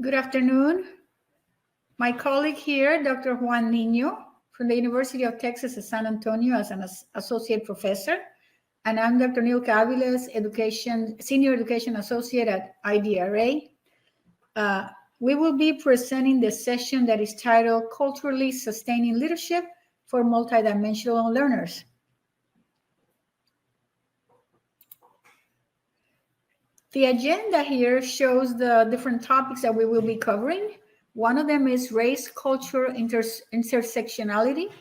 Good afternoon. My colleague here, Dr. Juan Niño, from the University of Texas at San Antonio as an associate professor, and I'm Dr. Neil Caviles, Senior Education Associate at IDRA. We will be presenting the session that is titled Culturally Sustaining Leadership for Multidimensional Learners. The agenda here shows the different topics that we will be covering. One of them is race, culture, intersectionality,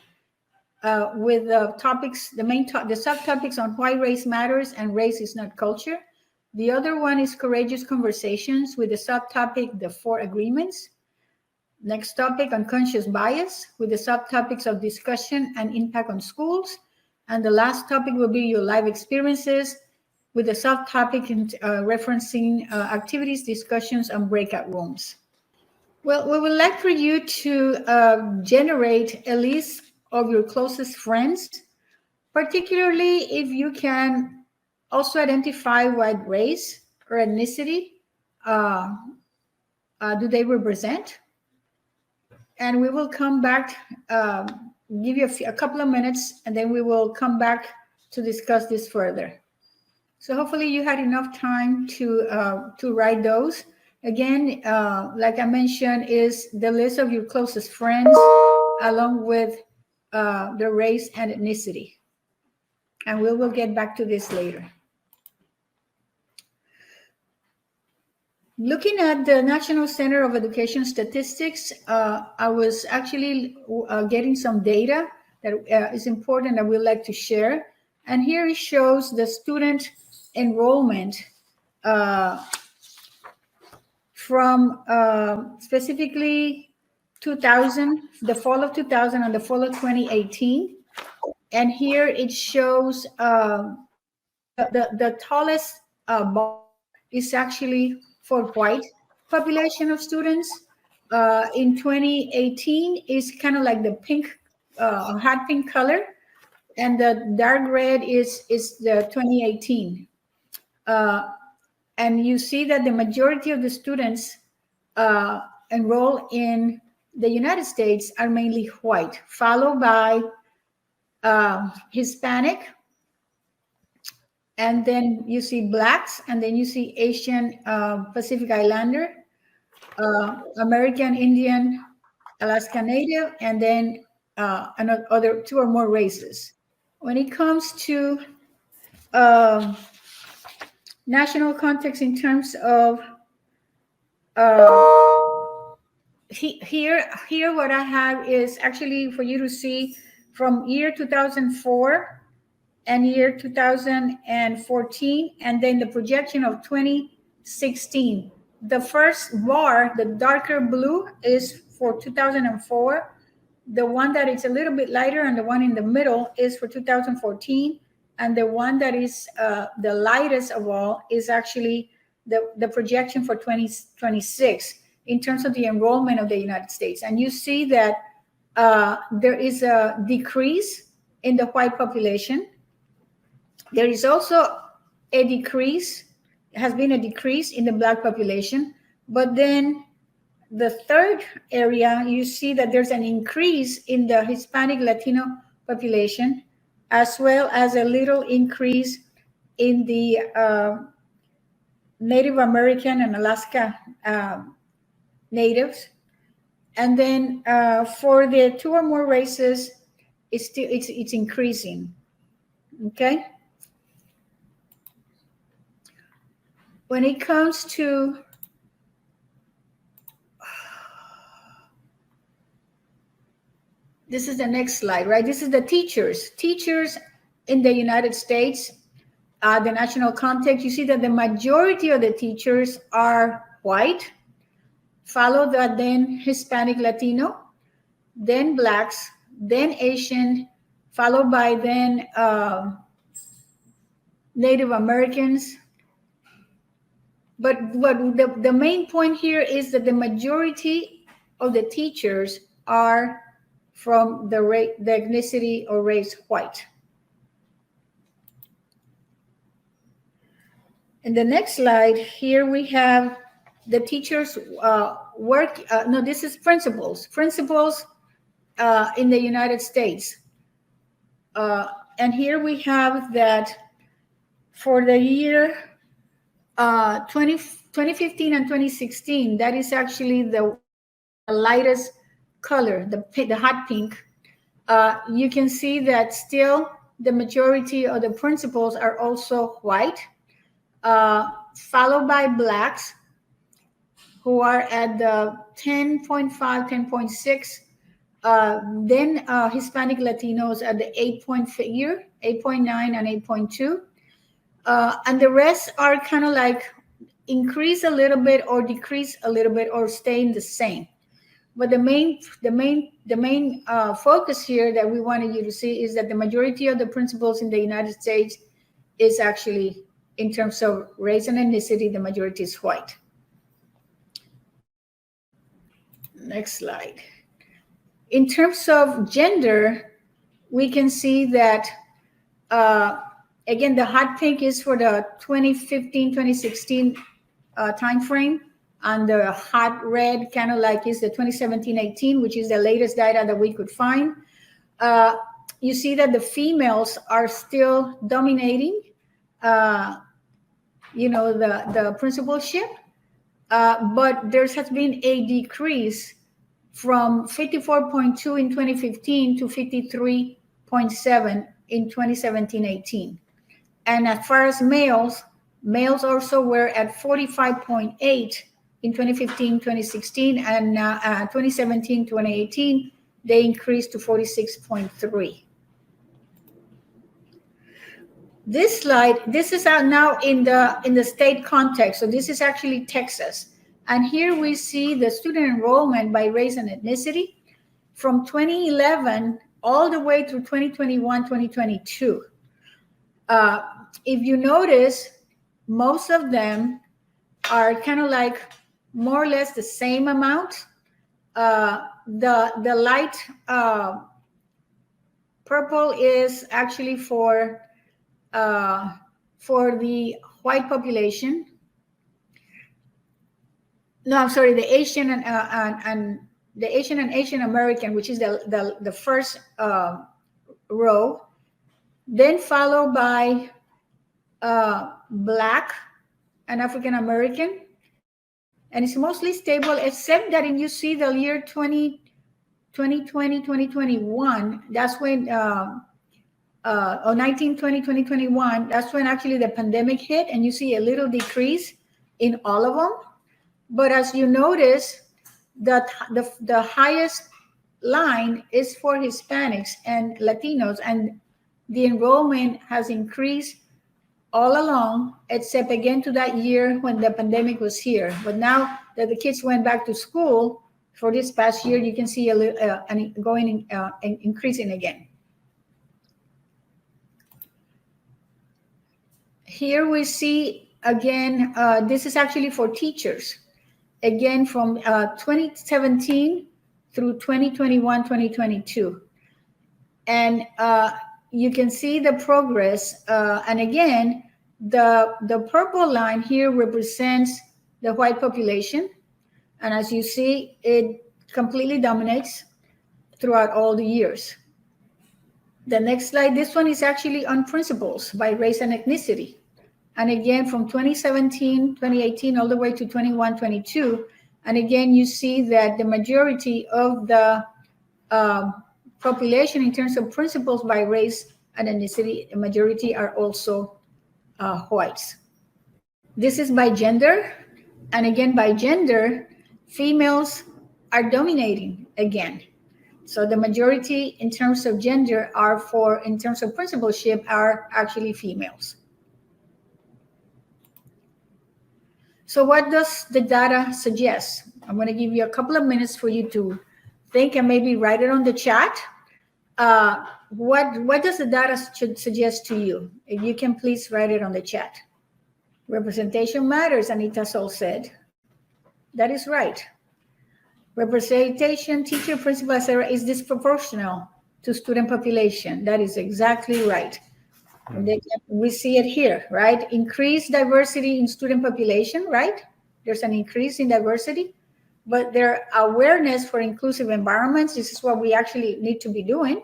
with the topics, the subtopics on why race matters and race is not culture. The other one is courageous conversations with the subtopic, the 4 agreements. Next topic, unconscious bias, with the subtopics of discussion and impact on schools. And the last topic will be your life experiences, with the subtopic referencing activities, discussions, and breakout rooms. Well, we would like for you to generate a list of your closest friends, particularly if you can also identify what race or ethnicity do they represent. And we will come back, give you a couple of minutes, and then we will come back to discuss this further. So hopefully you had enough time to write those. Again, like I mentioned, is the list of your closest friends along with the race and ethnicity. And we will get back to this later. Looking at the National Center of Education Statistics, I was actually getting some data that is important that we'd like to share. And here it shows the student enrollment from specifically 2000, the fall of 2000 and the fall of 2018. And here it shows the tallest bar is actually for white population of students. In 2018 is kind of like the pink, hot pink color, and the dark red is the 2018. And you see that the majority of the students enroll in the United States are mainly white, followed by Hispanic, and then you see Blacks, and then you see Asian, Pacific Islander, American Indian, Alaska Native, and then another 2 or more races. When it comes to national context in terms of here what I have is actually for you to see from year 2004 and year 2014, and then the projection of 2016. The first bar, the darker blue, is for 2004. The one that is a little bit lighter and the one in the middle is for 2014. And the one that is the lightest of all is actually the projection for 2026 in terms of the enrollment of the United States. And you see that there is a decrease in the white population. There is also a decrease, has been a decrease in the Black population. But then the third area, you see that there's an increase in the Hispanic Latino population, as well as a little increase in the Native American and Alaska natives. And then for the 2 or more races, it's increasing. Okay. When it comes to this is the next slide, right? This is the teachers. Teachers in the United States, the national context, you see that the majority of the teachers are white, followed by then Hispanic Latino, then Blacks, then Asian, followed by then Native Americans. But what the main point here is that the majority of the teachers are from the ethnicity or race white. In the next slide, here we have the teachers no, this is principals in the United States. And here we have that for the year 2015 and 2016, that is actually the lightest color, the hot pink. You can see that still the majority of the principals are also white, followed by blacks, who are at the 10.5, 10.6. Then Hispanic Latinos at the 8-point figure, 8.9 and 8.2. And the rest are kind of like increase a little bit or decrease a little bit or staying the same. But the main focus here that we wanted you to see is that the majority of the principals in the United States is actually, in terms of race and ethnicity, the majority is white. Next slide. In terms of gender, we can see that, again, the hot pink is for the 2015, 2016 time frame, and the hot red kind of like is the 2017-18, which is the latest data that we could find. You see that the females are still dominating, the principalship, but there has been a decrease from 54.2 in 2015 to 53.7 in 2017-18. And as far as males also were at 45.8 in 2015-2016, and 2017-2018, they increased to 46.3. This slide, this is out now in the state context. So this is actually Texas. And here we see the student enrollment by race and ethnicity from 2011 all the way through 2021, 2022. If you notice, most of them are kind of like more or less the same amount. The light purple is actually for the white population. No, I'm sorry, the Asian and the Asian and Asian American, which is the first row, then followed by Black and African American, and it's mostly stable, except that you see the year 2020, 2021, that's when, 19, 20, 2021, that's when actually the pandemic hit, and you see a little decrease in all of them. But as you notice, that the highest line is for Hispanics and Latinos, and the enrollment has increased all along, except again to that year when the pandemic was here. But now that the kids went back to school for this past year, you can see a little increasing again. Here we see again, this is actually for teachers. Again, from 2017 through 2021, 2022. And you can see the progress. And again, the purple line here represents the white population. And as you see, it completely dominates throughout all the years. The next slide, this one is actually on principles by race and ethnicity. And again, from 2017, 2018, all the way to 21, 22. And again, you see that the majority of the population in terms of principles by race and ethnicity, the majority are also whites. This is by gender. And again, by gender, females are dominating again. So the majority in terms of gender in terms of principalship are actually females. So what does the data suggest? I'm going to give you a couple of minutes for you to think and maybe write it on the chat. What does the data suggest to you? If you can please write it on the chat. Representation matters, Anita Sol said. That is right. Representation, teacher, principal, etc., is disproportional to student population. That is exactly right. We see it here, right? Increased diversity in student population, right? There's an increase in diversity, but their awareness for inclusive environments, this is what we actually need to be doing.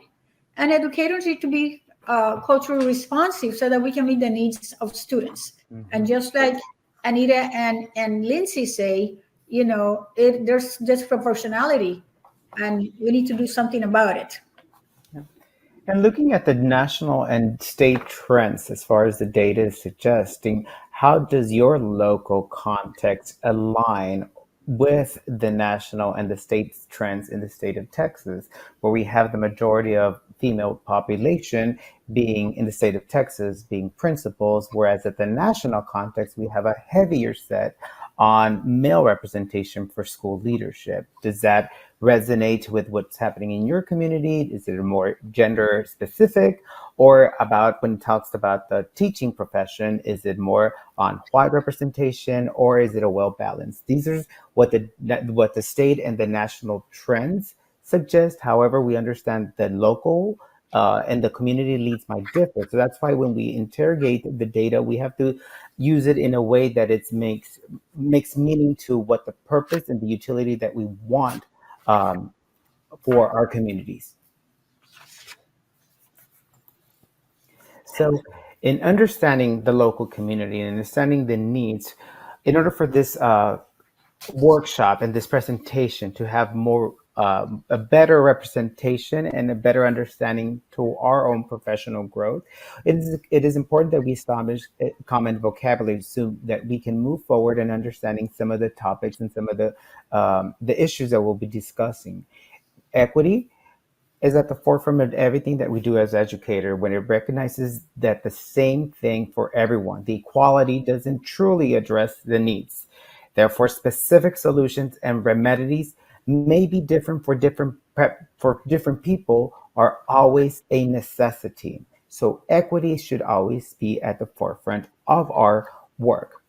And educators need to be culturally responsive so that we can meet the needs of students. And just like Anita and Lindsay say, there's disproportionality, and we need to do something about it. And looking at the national and state trends, as far as the data is suggesting, how does your local context align with the national and the state trends in the state of Texas, where we have the majority of female population being in the state of Texas being principals, whereas at the national context, we have a heavier set on male representation for school leadership? Does that resonate with what's happening in your community? Is it more gender specific? Or about when it talks about the teaching profession, is it more on white representation, or is it a well balanced? These are what the state and the national trends suggest. However, we understand the local and the community leads might differ. So that's why when we interrogate the data, we have to use it in a way that it makes meaning to what the purpose and the utility that we want um, for our communities. So, in understanding the local community and understanding the needs, in order for this workshop and this presentation to have more a better representation and a better understanding to our own professional growth, it is important that we establish a common vocabulary so that we can move forward in understanding some of the topics and some of the issues that we'll be discussing. Equity is at the forefront of everything that we do as educator when it recognizes that the same thing for everyone. The equality doesn't truly address the needs. Therefore, specific solutions and remedies may be different for different people are always a necessity. So equity should always be at the forefront of our work.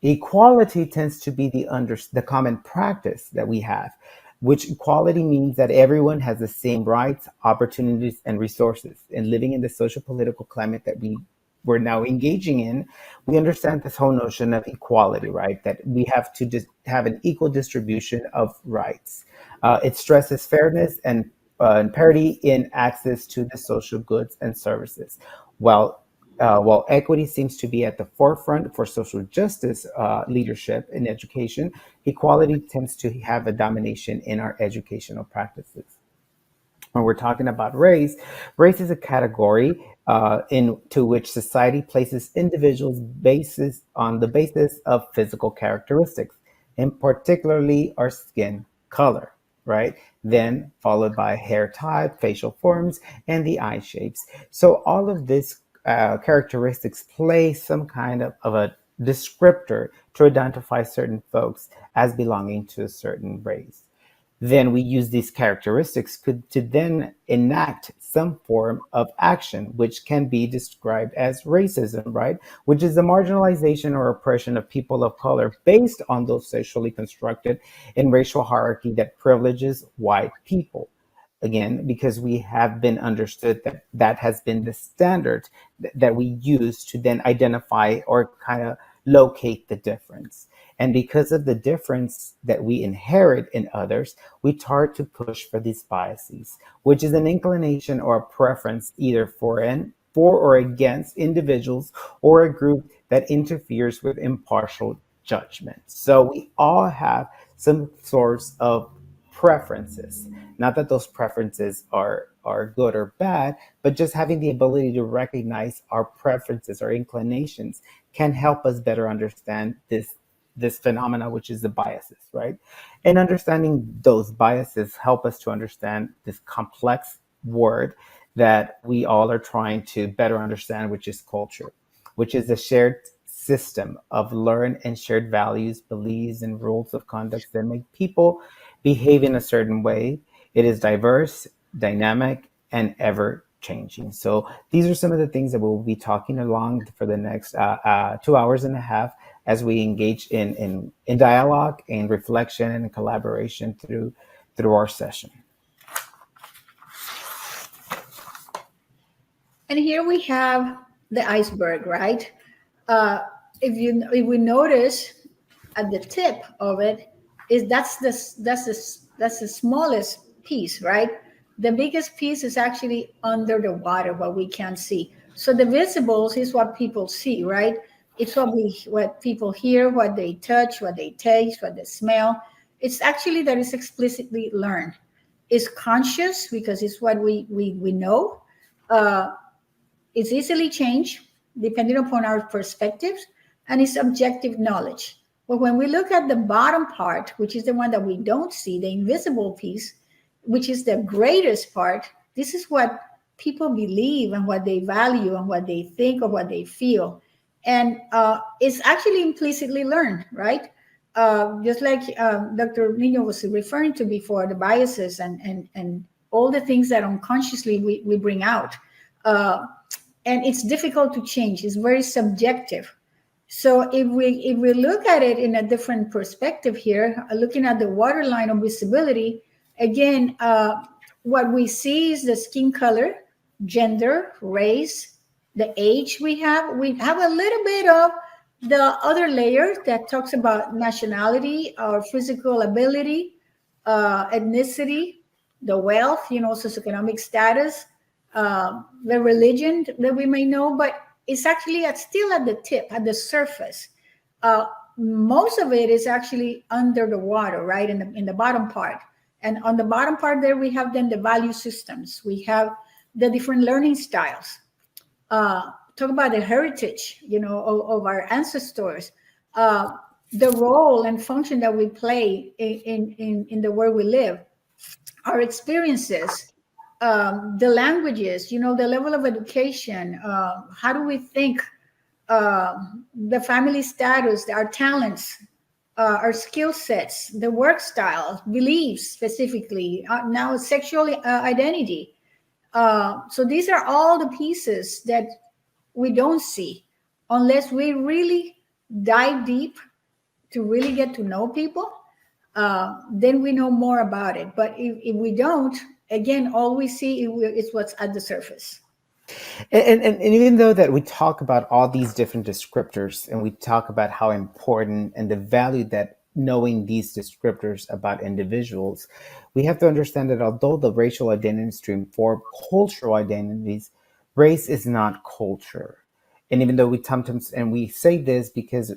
Equality tends to be the common practice that we have, which equality means that everyone has the same rights, opportunities, and resources. And living in the social political climate that we're now engaging in, we understand this whole notion of equality, right? That we have to just have an equal distribution of rights. It stresses fairness and parity in access to the social goods and services. While while equity seems to be at the forefront for social justice leadership in education, equality tends to have a domination in our educational practices. When we're talking about race is a category into which society places individuals basis on the basis of physical characteristics, and particularly our skin color, right? Then followed by hair type, facial forms, and the eye shapes. So all of these characteristics play some kind of a descriptor to identify certain folks as belonging to a certain race. Then we use these characteristics to then enact some form of action, which can be described as racism, right? Which is the marginalization or oppression of people of color based on those socially constructed and racial hierarchy that privileges white people. Again, because we have been understood that that has been the standard that we use to then identify or kind of locate the difference. And because of the difference that we inherit in others, we start to push for these biases, which is an inclination or a preference either for or against individuals or a group that interferes with impartial judgment. So we all have some sorts of preferences. Not that those preferences are good or bad, but just having the ability to recognize our preferences, our inclinations, can help us better understand this phenomena, which is the biases, right? And understanding those biases help us to understand this complex word that we all are trying to better understand, which is culture, which is a shared system of learned and shared values, beliefs, and rules of conduct that make people behave in a certain way. It is diverse, dynamic, and ever changing. So these are some of the things that we'll be talking along for the next 2 hours and a half as we engage in dialogue and reflection and collaboration through our session. And here we have the iceberg, right? Uh, if we notice at the tip of it, is that's the smallest piece, right? The biggest piece is actually under the water, what we can't see. So the visibles is what people see, right? It's what people hear, what they touch, what they taste, what they smell. It's actually that is explicitly learned. It's conscious because it's what we know. Uh, it's easily changed depending upon our perspectives, and it's objective knowledge. But when we look at the bottom part, which is the one that we don't see, the invisible piece, which is the greatest part, this is what people believe and what they value and what they think or what they feel. And it's actually implicitly learned, right? Just like Dr. Nino was referring to before, the biases and all the things that unconsciously we bring out. Uh, and it's difficult to change. It's very subjective. So if we look at it in a different perspective here, looking at the waterline of visibility, again, what we see is the skin color, gender, race, the age we have. We have a little bit of the other layer that talks about nationality, our physical ability, ethnicity, the wealth, socioeconomic status, the religion that we may know, but it's actually still at the tip, at the surface. Uh, Most of it is actually under the water, right, in the bottom part. And on the bottom part there, we have then the value systems. We have the different learning styles. Talk about the heritage, of our ancestors. Uh, the role and function that we play in the world we live, our experiences, the languages, the level of education, how do we think, uh, the family status, our talents, our skill sets, the work style, beliefs specifically, now sexual identity. So these are all the pieces that we don't see unless we really dive deep to really get to know people. Then we know more about it. But if we don't, again, all we see is what's at the surface. And even though that we talk about all these different descriptors and we talk about how important and the value that knowing these descriptors about individuals, we have to understand that although the racial identity stream for cultural identities, race is not culture. And even though we sometimes, and we say this because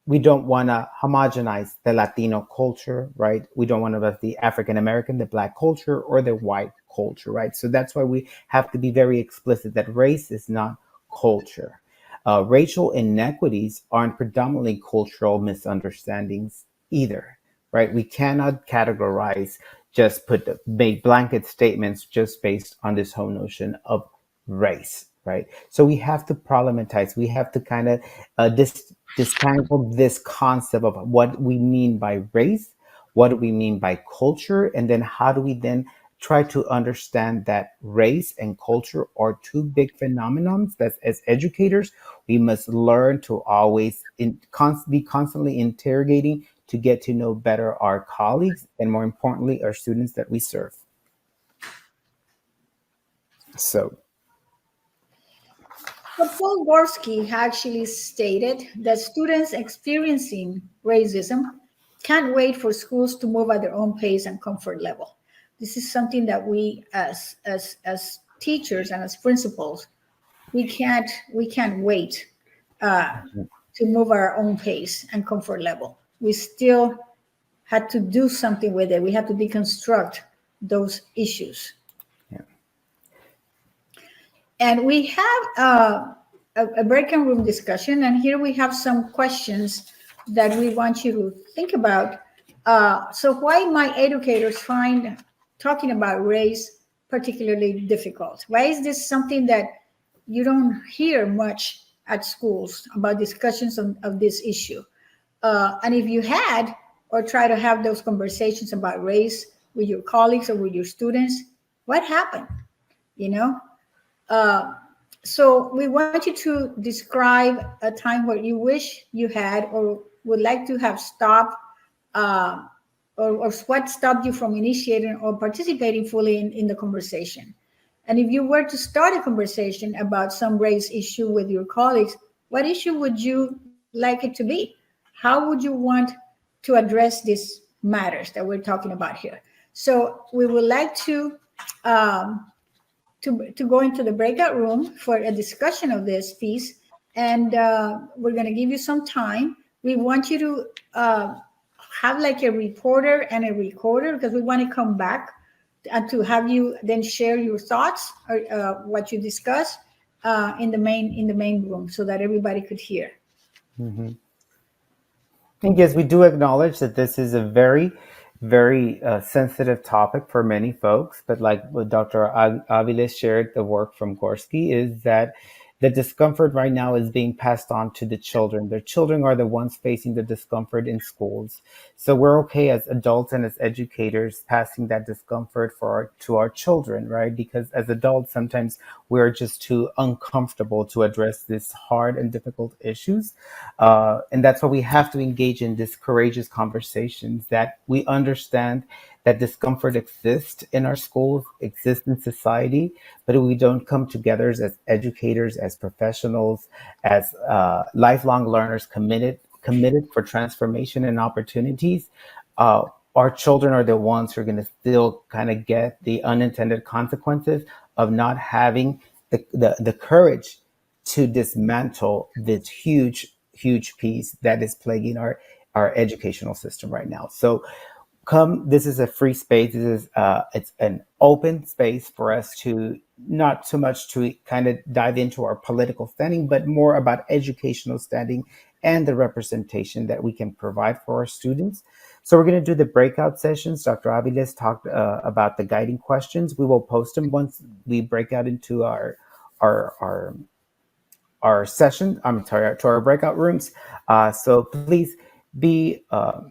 we don't want to homogenize the Latino culture, right? We don't want to have the African American, the Black culture, or the white culture, right? So that's why we have to be very explicit that race is not culture. Racial inequities aren't predominantly cultural misunderstandings either, right? We cannot categorize, just make blanket statements just based on this whole notion of race, right? So we have to problematize. We have to kind of disentangle this concept of what we mean by race, what do we mean by culture, and then how do we then try to understand that race and culture are two big phenomenons that as educators we must learn to always be constantly interrogating to get to know better our colleagues and more importantly our students that we serve. So But Paul Gorski actually stated that students experiencing racism can't wait for schools to move at their own pace and comfort level. This is something that we, as teachers and as principals, we can't wait uh, to move our own pace and comfort level. We still had to do something with it. We had to deconstruct those issues. yeah. And we have a breakout room discussion, and here we have some questions that we want you to think about. So, why might educators find talking about race particularly difficult? Why is this something that you don't hear much at schools about discussions of this issue? And if you had, or try to have those conversations about race with your colleagues or with your students, what happened? You know, uh, so we want you to describe a time where you wish you had or would like to have stopped, uh, or what stopped you from initiating or participating fully in the conversation. And if you were to start a conversation about some race issue with your colleagues, what issue would you like it to be? How would you want to address matters that we're talking about here. So we would like um, to go into the breakout room for a discussion of this piece, and we're going to give you some time. We want you to have like a reporter and a recorder, because we want to come back and to have you then share your thoughts or what you discuss in the main room, so that everybody could hear. Mhm. And yes, we do acknowledge that this is a very, very sensitive topic for many folks. But like what Dr. Aviles shared, the work from Gorski is that the discomfort right now is being passed on to the children. The children are the ones facing the discomfort in schools. So we're okay as adults and as educators passing that discomfort to our children, right? Because as adults, sometimes we're just too uncomfortable to address these hard and difficult issues. And that's why we have to engage in these courageous conversations, that we understand that discomfort exists in our schools, exists in society, but if we don't come together as educators, as professionals, as lifelong learners committed for transformation and opportunities, uh, our children are the ones who are going to still kind of get the unintended consequences of not having the courage to dismantle this huge piece that is plaguing our educational system right now. So come, this is a free space. This is it's an open space for us to not so much to kind of dive into our political standing, but more about educational standing and the representation that we can provide for our students. So we're going to do the breakout sessions. Dr. Aviles talked about the guiding questions. We will post them once we break out into our our our session. I'm sorry, to our breakout rooms. So please be uh,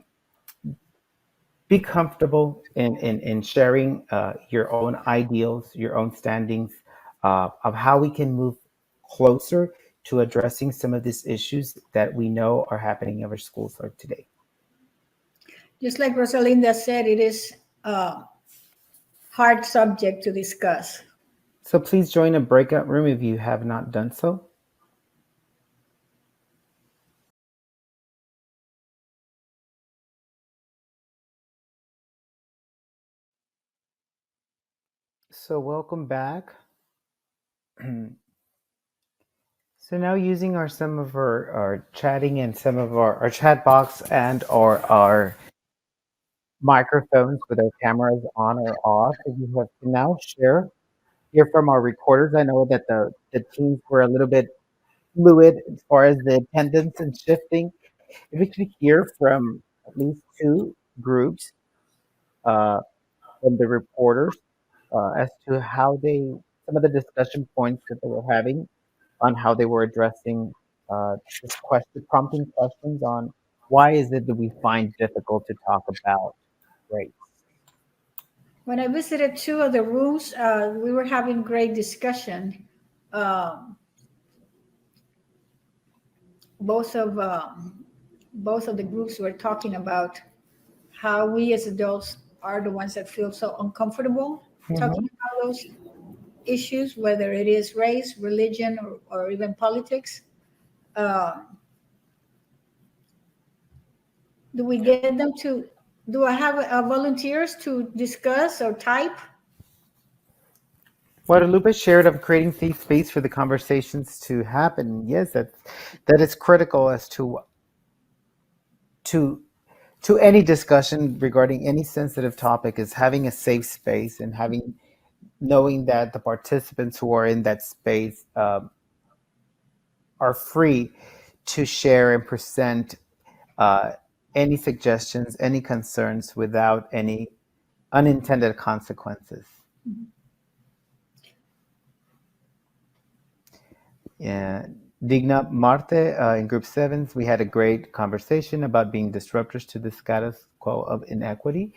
be comfortable in sharing your own ideals, your own standings of how we can move closer to addressing some of these issues that we know are happening in our schools for today. Just like Rosalinda said, it is a hard subject to discuss. So please join a breakout room if you have not done so. So welcome back. So now using some of our chatting and some of our chat box and or our microphones with our cameras on or off. If you have to now hear from our recorders. I know that the teams were a little bit fluid as far as the attendance and shifting. If we could hear from at least two groups uh, from the reporters as to how some of the discussion points that they were having on how they were addressing this question, prompting questions on why is it that we find difficult to talk about race. When I visited two of the rooms, we were having great discussion. Um, both of both of the groups were talking about how we as adults are the ones that feel so uncomfortable Mhm. talking about those issues, whether it is race, religion, or even politics. Uh, do we get them to? Do I have volunteers to discuss or type? Guadalupe shared of creating safe space for the conversations to happen. Yes, that is critical as to to any discussion regarding any sensitive topic, is having a safe space and having knowing that the participants who are in that space are free to share and present uh, any suggestions, any concerns without any unintended consequences. Yeah. Digna Marte, in group sevens, we had a great conversation about being disruptors to the status quo of inequity.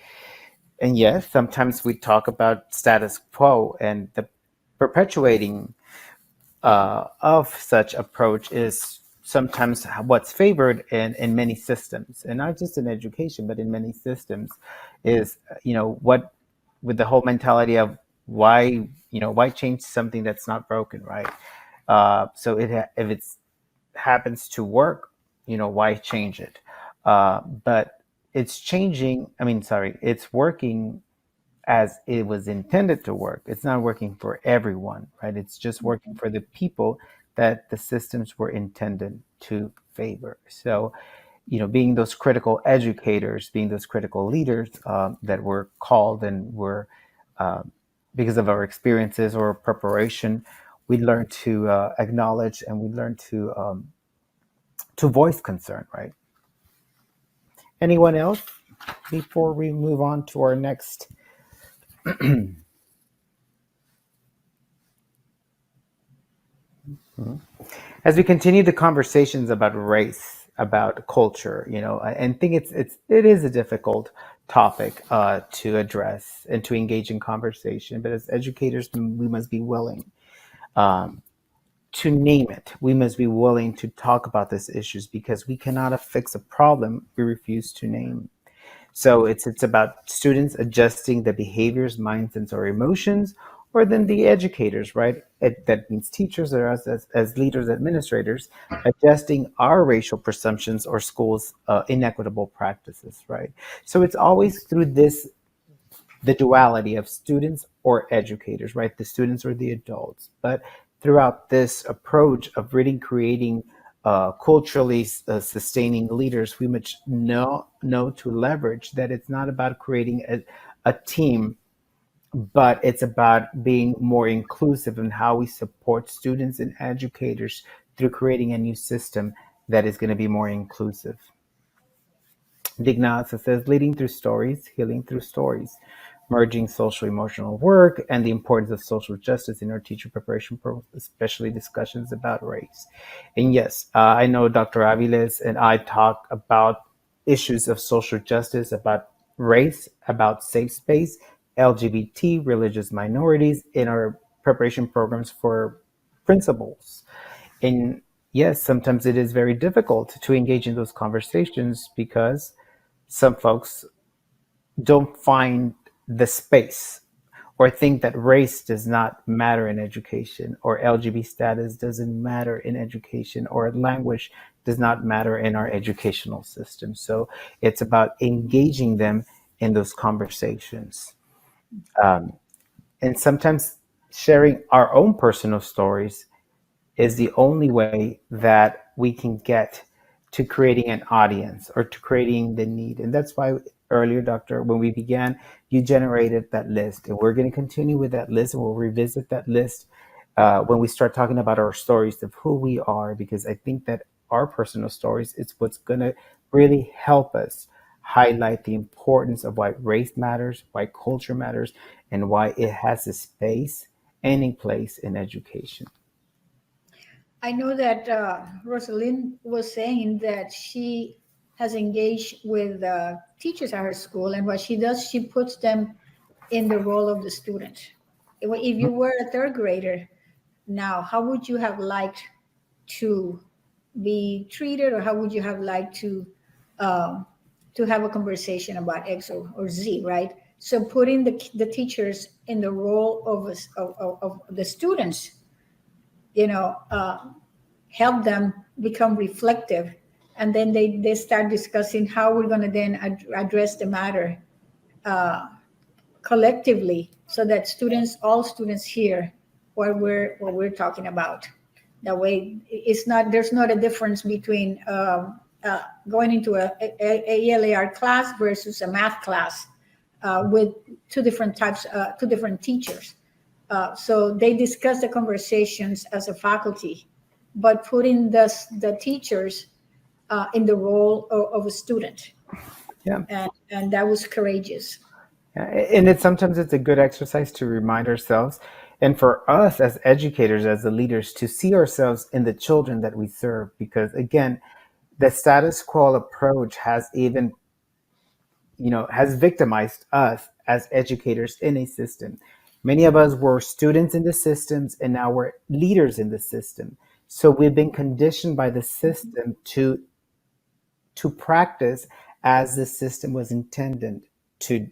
And yes, sometimes we talk about status quo, and the perpetuating of such approach is sometimes what's favored in many systems, and not just in education, but in many systems, is what with the whole mentality of why change something that's not broken, right? So if it happens to work, why change it? But it's changing. I mean, sorry, it's working as it was intended to work. It's not working for everyone, right? It's just working for the people that the systems were intended to favor. So, being those critical educators, being those critical leaders that were called and were, uh, because of our experiences or preparation, we learn to acknowledge and we learn to voice concern, right? Anyone else before we move on to our next? As we continue the conversations about race, about culture, I think it is a difficult topic to address and to engage in conversation. But as educators, we must be willing um, to name it. We must be willing to talk about these issues because we cannot fix a problem we refuse to name. So it's about students adjusting the behaviors, mindsets, or emotions, or then the educators, right? That means teachers or us as leaders, administrators, adjusting our racial presumptions or schools' inequitable practices, right? So it's always through this the duality of students or educators, right? The students or the adults. But throughout this approach of really creating culturally sustaining leaders, we must know to leverage that it's not about creating a team, but it's about being more inclusive in how we support students and educators through creating a new system that is going to be more inclusive. Dignaza says, leading through stories, healing through stories, merging social emotional work and the importance of social justice in our teacher preparation programs, especially discussions about race. And yes, I know Dr. Aviles and I talk about issues of social justice, about race, about safe space, LGBT, religious minorities in our preparation programs for principals. And yes, sometimes it is very difficult to engage in those conversations because some folks don't find the space or think that race does not matter in education or LGBT status doesn't matter in education or language does not matter in our educational system. So it's about engaging them in those conversations. Um, and sometimes sharing our own personal stories is the only way that we can get to creating an audience or to creating the need. And that's why earlier, Doctor, when we began, you generated that list. And we're going to continue with that list and we'll revisit that list when we start talking about our stories of who we are, because I think that our personal stories is what's going to really help us highlight the importance of why race matters, why culture matters, and why it has a space and a place in education. I know that Rosalind was saying that she has engaged with teachers at her school, and what she does, she puts them in the role of the student. If you were a third grader now, how would you have liked to be treated, or how would you have liked um, to have a conversation about X or Z, right? So putting the teachers in the role of the students, you know, help them become reflective, and then they start discussing how we're going to then address the matter uh, collectively, so that all students hear what we're talking about. That way, it's not there's not a difference between going into a ELAR class versus a math class with two different teachers. So they discuss the conversations as a faculty, but putting the teachers in the role of a student, Yeah. and that was courageous. And sometimes it's a good exercise to remind ourselves, and for us as educators, as the leaders, to see ourselves in the children that we serve. Because again, the status quo approach has victimized us as educators in a system. Many of us were students in the systems, and now we're leaders in the system. So we've been conditioned by the system to practice as the system was intended to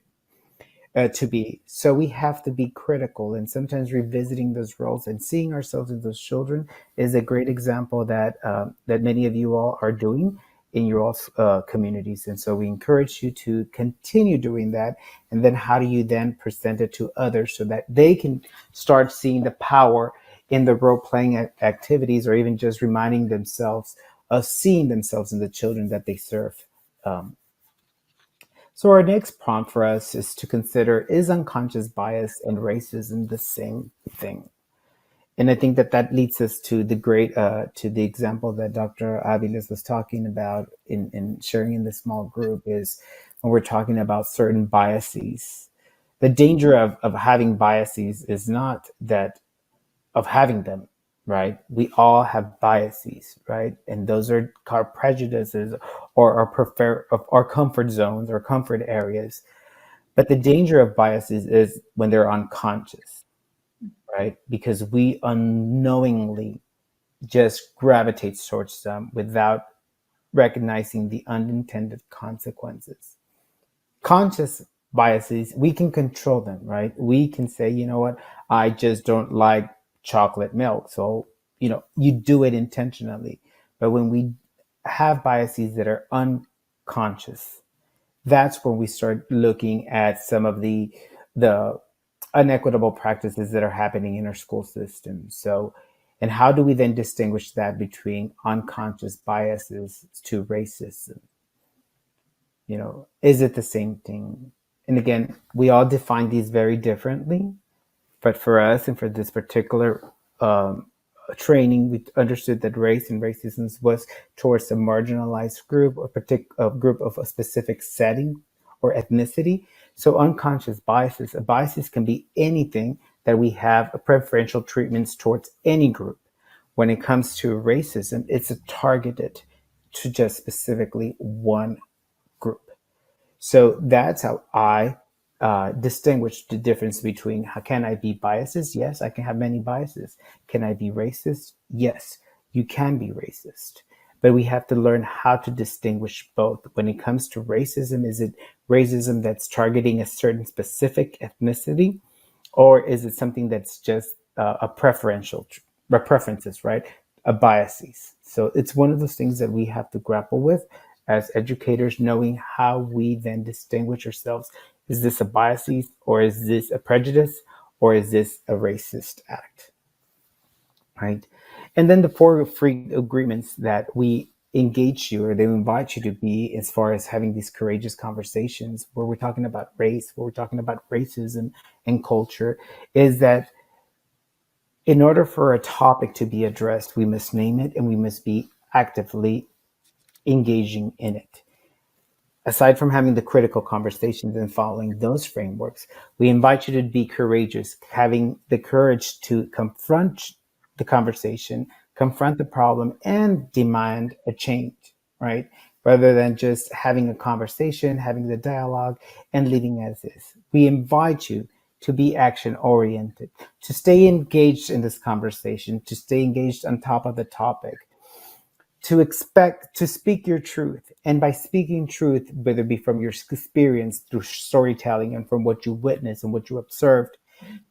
to be. So we have to be critical, and sometimes revisiting those roles and seeing ourselves as those children is a great example that that many of you all are doing. in your communities. And so we encourage you to continue doing that. And then how do you then present it to others so that they can start seeing the power in the role playing activities, or even just reminding themselves of seeing themselves in the children that they serve. Um, so our next prompt for us is to consider, is unconscious bias and racism the same thing? And I think that that leads us to the to the example that Dr. Aviles was talking about in sharing in the small group, is when we're talking about certain biases. The danger of having biases is not that of having them, right? We all have biases, right? And those are our prejudices, or our comfort zones or comfort areas. But the danger of biases is when they're unconscious, right? Because we unknowingly just gravitate towards them without recognizing the unintended consequences. Conscious biases, we can control them, right? We can say, you know what, I just don't like chocolate milk. So, you do it intentionally. But when we have biases that are unconscious, that's when we start looking at some of the unequitable practices that are happening in our school system. So, and how do we then distinguish that between unconscious biases to racism? Is it the same thing? And again, we all define these very differently, but for us and for this particular um, training, we understood that race and racism was towards a marginalized group, a group of a specific setting or ethnicity. So unconscious biases can be anything that we have preferential treatments towards any group. When it comes to racism, it's targeted to just specifically one group. So that's how I distinguish the difference between, how can I be biases? Yes, I can have many biases. Can I be racist? Yes, you can be racist. But we have to learn how to distinguish both. When it comes to racism, is it racism that's targeting a certain specific ethnicity? Or is it something that's just a preferences, right? A biases. So it's one of those things that we have to grapple with as educators, knowing how we then distinguish ourselves. Is this a biases, or is this a prejudice, or is this a racist act? Right? And then the four free agreements that we engage you, or they invite you to be, as far as having these courageous conversations where we're talking about race, where we're talking about racism and culture, is that in order for a topic to be addressed, we must name it and we must be actively engaging in it. Aside from having the critical conversations and following those frameworks, we invite you to be courageous, having the courage to confront the conversation, confront the problem, and demand a change, right? Rather than just having a conversation, having the dialogue, and leaving as is. We invite you to be action oriented, to stay engaged in this conversation, to stay engaged on top of the topic, to expect to speak your truth. And by speaking truth, whether it be from your experience through storytelling and from what you witnessed and what you observed,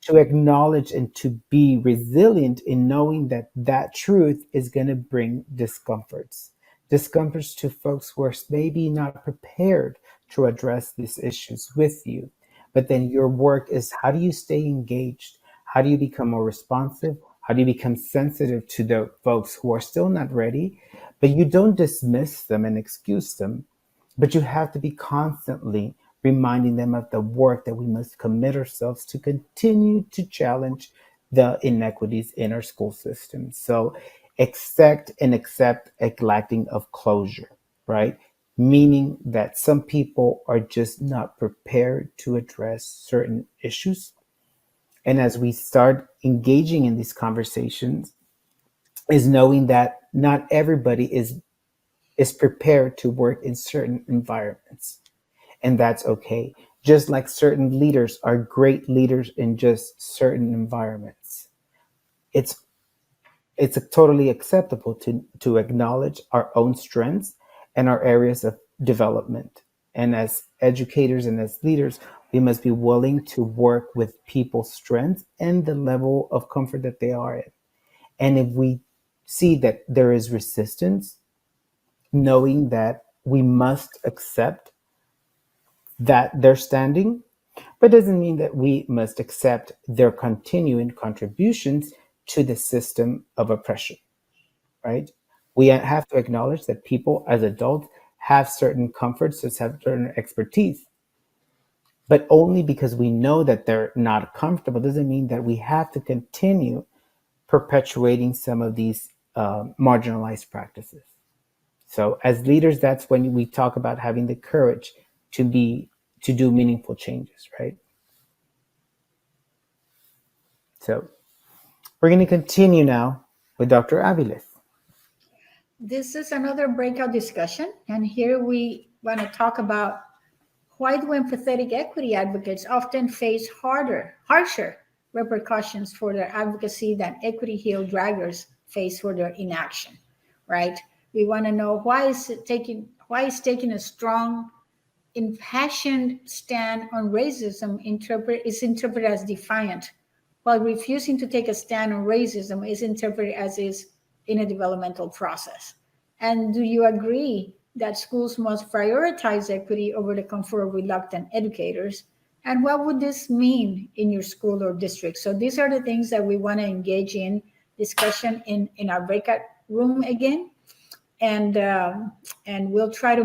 to acknowledge and to be resilient in knowing that that truth is going to bring discomforts to folks who are maybe not prepared to address these issues with you. But then your work is, how do you stay engaged? How do you become more responsive? How do you become sensitive to the folks who are still not ready? But you don't dismiss them and excuse them, but you have to be constantly reminding them of the work that we must commit ourselves to continue to challenge the inequities in our school system. So accept a lacking of closure, right? Meaning that some people are just not prepared to address certain issues. And as we start engaging in these conversations, is knowing that not everybody is prepared to work in certain environments, and that's okay. Just like certain leaders are great leaders in just certain environments, it's it's totally acceptable to acknowledge our own strengths and our areas of development. And as educators and as leaders, we must be willing to work with people's strengths and the level of comfort that they are in. And if we see that there is resistance, knowing that we must accept that they're standing, but doesn't mean that we must accept their continuing contributions to the system of oppression, right? We have to acknowledge that people as adults have certain comforts, have certain expertise, but only because we know that they're not comfortable doesn't mean that we have to continue perpetuating some of these marginalized practices. So as leaders, that's when we talk about having the courage to do meaningful changes, right? So we're going to continue now with Dr. Aviles. This is another breakout discussion, and here we want to talk about why do empathetic equity advocates often face harsher repercussions for their advocacy than equity heel draggers face for their inaction, right? We want to know why is taking a strong, impassioned stand on racism is interpreted as defiant, while refusing to take a stand on racism is interpreted as is in a developmental process. And do you agree that schools must prioritize equity over the comfort of reluctant educators? And what would this mean in your school or district? So these are the things that we want to engage in discussion in our breakout room again. And we'll try to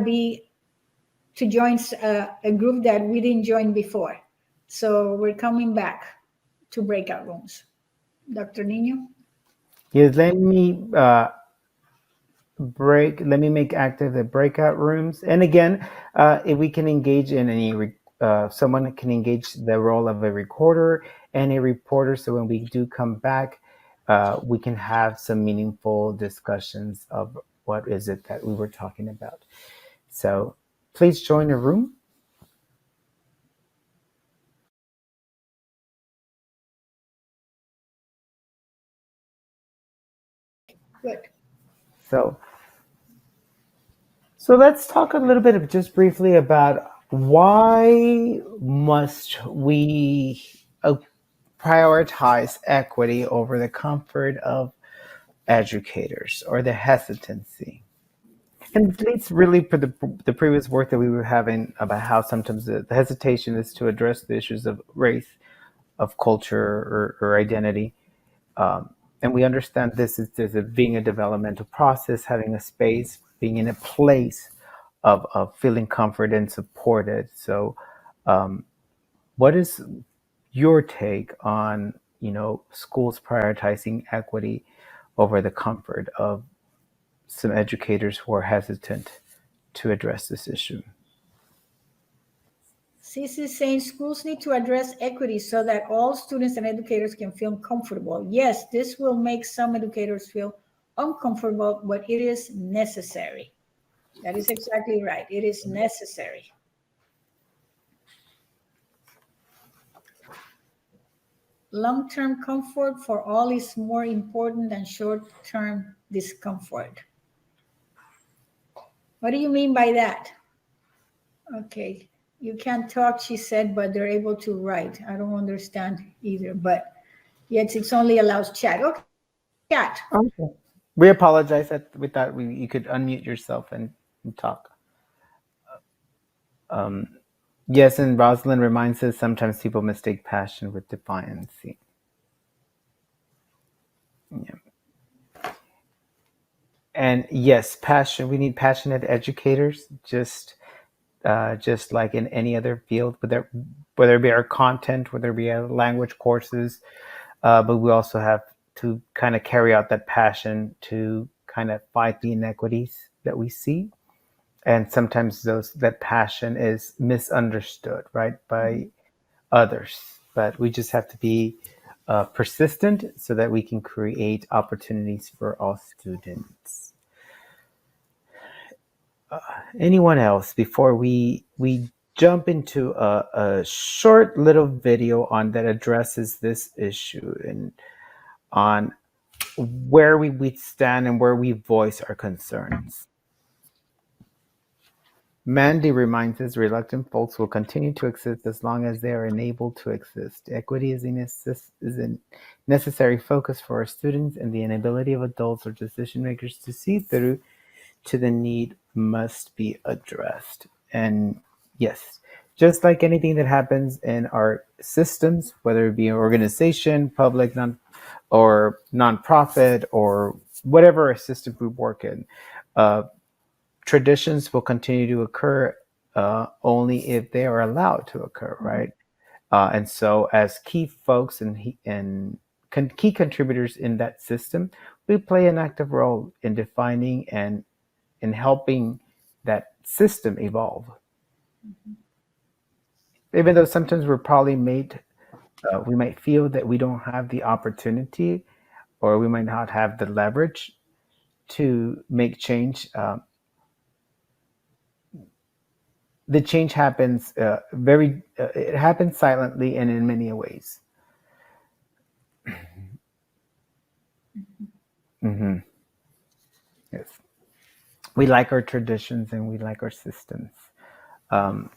join a group that we didn't join before. So we're coming back to breakout rooms. Dr. Nino? Yes, let me make active the breakout rooms. And again, if we can engage in someone can engage the role of a recorder and a reporter. So when we do come back, we can have some meaningful discussions of what is it that we were talking about. So please join the room. Good. So let's talk a little bit of just briefly about why must we prioritize equity over the comfort of educators, or the hesitancy. And it leads really to the previous work that we were having about how sometimes the hesitation is to address the issues of race, of culture, or identity. And we understand this is being a developmental process, having a space, being in a place of feeling comfort and supported. So what is your take on, schools prioritizing equity over the comfort of some educators who are hesitant to address this issue? CC is saying schools need to address equity so that all students and educators can feel comfortable. Yes, this will make some educators feel uncomfortable, but it is necessary. That is exactly right. It is necessary. Long-term comfort for all is more important than short-term discomfort. What do you mean by that? Okay, you can't talk, she said, but they're able to write. I don't understand either, but yet it's only allows chat. Okay, chat. Okay. We apologize that with that. You could unmute yourself and talk. Yes, and Rosalind reminds us sometimes people mistake passion with defiance. Yeah. And yes, passion. We need passionate educators, just like in any other field, whether it be our content, whether it be our language courses, but we also have to kind of carry out that passion to kind of fight the inequities that we see. And sometimes that passion is misunderstood, right, by others. But we just have to be persistent so that we can create opportunities for all students. Anyone else before we jump into a short little video on that addresses this issue and on where we stand and where we voice our concerns? Mandy reminds us reluctant folks will continue to exist as long as they are enabled to exist. Equity is a necessary focus for our students, and the inability of adults or decision makers to see through to the need must be addressed. And yes, just like anything that happens in our systems, whether it be an organization, public, or nonprofit, or whatever system we work in, uh, traditions will continue to occur only if they are allowed to occur, right? And so, as key folks and key contributors in that system, we play an active role in defining and in helping that system evolve. Even though sometimes we're probably we might feel that we don't have the opportunity or we might not have the leverage to make change. The change happens it happens silently and in many ways. Hmm. Yes. We like our traditions and we like our systems. Um,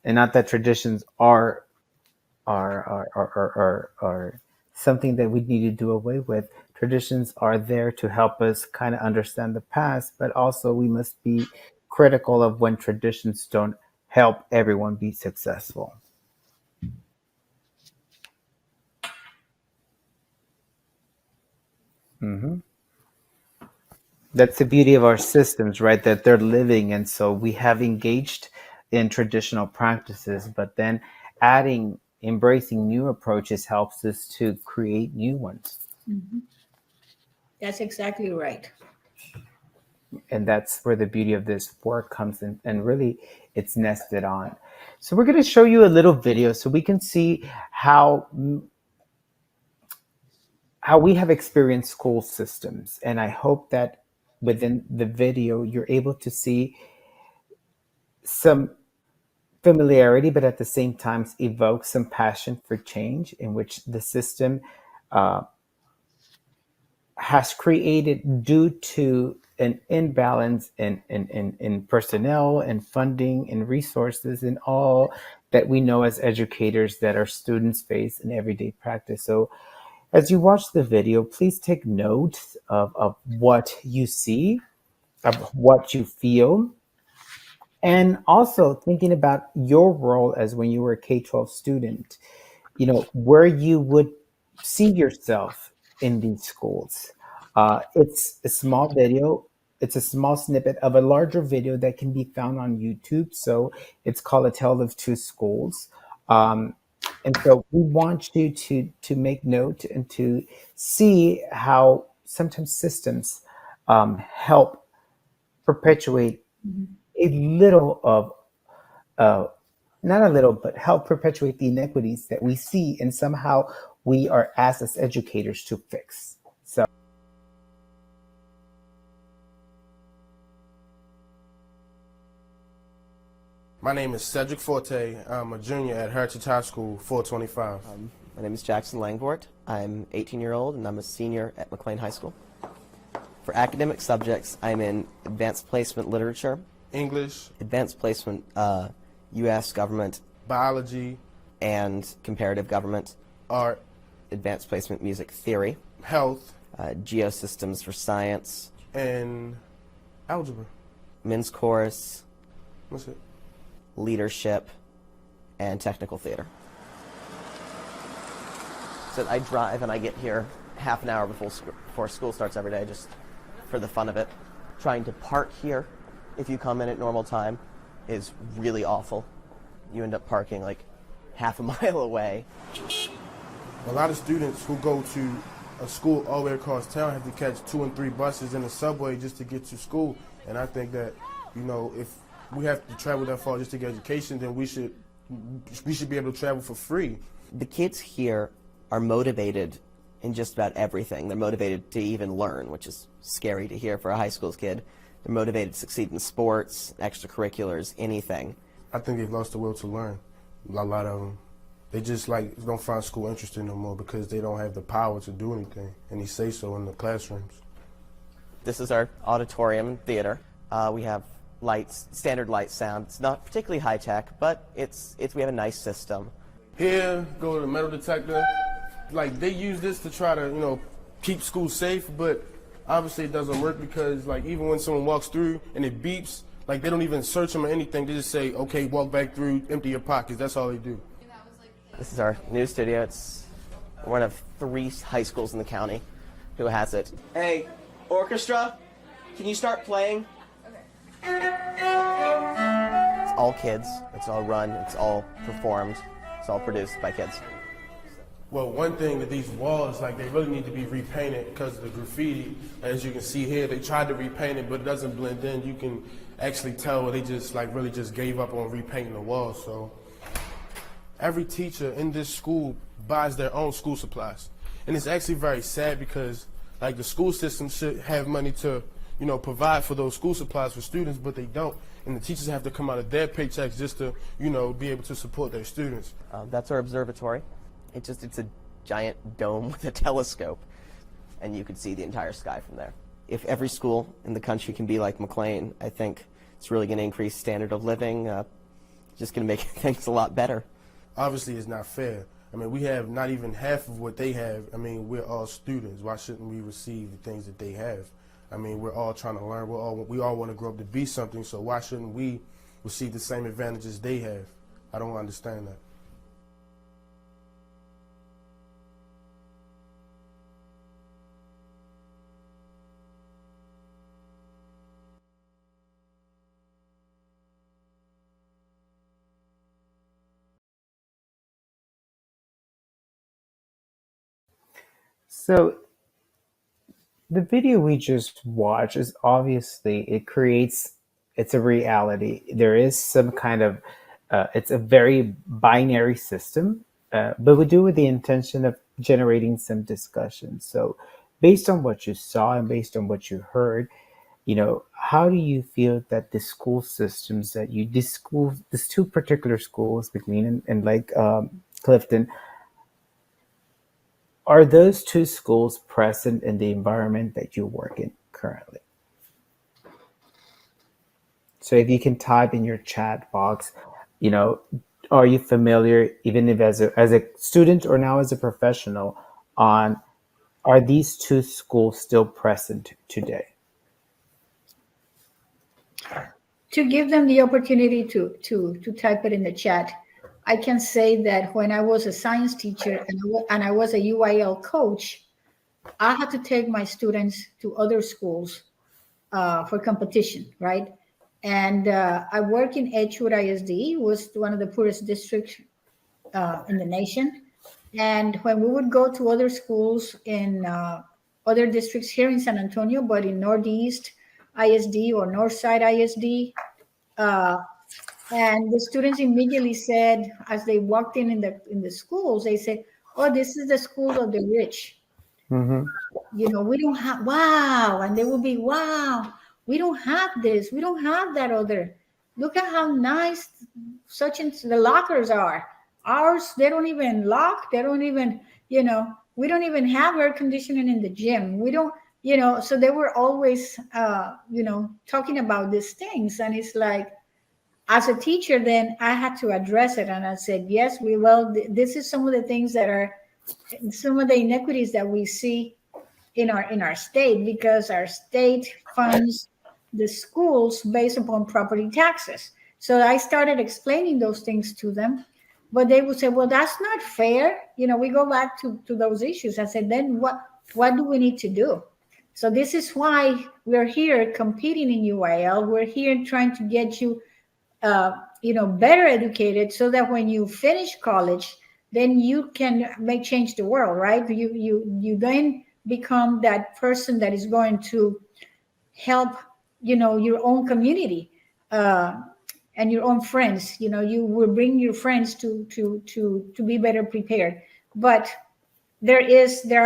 and not that traditions are something that we need to do away with. Traditions are there to help us kind of understand the past, but also we must be critical of when traditions don't help everyone be successful. Hmm. That's the beauty of our systems, right? That they're living. And so we have engaged in traditional practices, but then embracing new approaches helps us to create new ones. That's exactly right. And that's where the beauty of this work comes in, and really it's nested on. So we're going to show you a little video so we can see how we have experienced school systems. And I hope that within the video you're able to see some familiarity, but at the same time evoke some passion for change in which the system uh, has created due to an imbalance in personnel and funding and resources and all that we know as educators that our students face in everyday practice. So as you watch the video, please take note of what you see, of what you feel, and also thinking about your role as when you were a K-12 student, where you would see yourself in these schools. It's a small video. It's a small snippet of a larger video that can be found on YouTube. So it's called A Tale of Two Schools. Um, and so we want you to make note and to see how sometimes systems help perpetuate a little of uh, not a little, but help perpetuate the inequities that we see and somehow we are asked as educators to fix. So my name is Cedric Forte. I'm a junior at Heritage High School, 425. My name is Jackson Langvort. I'm 18-year-old and I'm a senior at McLean High School. For academic subjects, I'm in Advanced Placement Literature, English, Advanced Placement U.S. Government, Biology, and Comparative Government, Art, Advanced Placement Music Theory, Health, Geosystems for Science, and Algebra. Men's Chorus, That's it. Leadership, and Technical Theater. So I drive and I get here half an hour before school starts every day, just for the fun of it. Trying to park here, if you come in at normal time, is really awful. You end up parking like half a mile away. A lot of students who go to a school all the way across town have to catch 2 and 3 buses in the subway just to get to school. And I think that, if we have to travel that far just to get education, then we should be able to travel for free. The kids here are motivated in just about everything. They're motivated to even learn, which is scary to hear for a high school kid. They're motivated to succeed in sports, extracurriculars, anything. I think they've lost the will to learn. A lot of them. They just don't find school interesting no more because they don't have the power to do anything. And they say so in the classrooms. This is our auditorium and theater. We have lights, standard light sound. It's not particularly high tech, but we have a nice system. Here, go to the metal detector. They use this to try to, keep school safe, but Obviously it doesn't work because like even when someone walks through and it beeps, like they don't even search them or anything. They just say, okay, walk back through, empty your pockets. That's all they do. This is our new studio. It's one of 3 high schools in the county who has it. Hey, orchestra, can you start playing? It's all kids. It's all run. It's all performed. It's all produced by kids. Well, one thing that these walls, like they really need to be repainted because of the graffiti. As you can see here, they tried to repaint it, but it doesn't blend in. You can actually tell they just like really just gave up on repainting the walls. So every teacher in this school buys their own school supplies. And it's actually very sad because like the school system should have money to, you know, provide for those school supplies for students, but they don't. And the teachers have to come out of their paychecks just to, you know, be able to support their students. That's our observatory. It's a giant dome with a telescope, and you could see the entire sky from there. If every school in the country can be like McLean, I think it's really going to increase standard of living, just going to make things a lot better. Obviously, it's not fair. I mean, we have not even half of what they have. I mean, we're all students. Why shouldn't we receive the things that they have? I mean, we're all trying to learn. We all want to grow up to be something, so why shouldn't we receive the same advantages they have? I don't understand that. So the video we just watched is obviously it's a reality. There is some kind of it's a very binary system, but we do with the intention of generating some discussion. So based on what you saw and based on what you heard, how do you feel that the school systems that these 2 particular schools, McLean and like Clifton, are those 2 schools present in the environment that you work in currently? So if you can type in your chat box, are you familiar, even if as a student or now as a professional, on are these 2 schools still present today? To give them the opportunity to type it in the chat, I can say that when I was a science teacher and I was a UIL coach, I had to take my students to other schools for competition, right? And I work in Edgewood ISD, was one of the poorest districts in the nation. And when we would go to other schools in other districts here in San Antonio, but in Northeast ISD or Northside ISD, and the students immediately said, as they walked in the schools, they said, "Oh, this is the school of the rich." Mm-hmm. We don't have, wow. And they will be, wow, we don't have this. We don't have that other. Look at how nice the lockers are. Ours, they don't even lock. They don't even, we don't even have air conditioning in the gym. We don't, so they were always, talking about these things. And it's like, as a teacher, then I had to address it. And I said, yes, this is some of the things that are some of the inequities that we see in our state, because our state funds the schools based upon property taxes. So I started explaining those things to them, but they would say, well, that's not fair. We go back to those issues. I said, then what do we need to do? So this is why we're here competing in UIL. We're here trying to get you better educated, so that when you finish college, then you can change the world, right? You then become that person that is going to help, your own community and your own friends. You will bring your friends to be better prepared. But there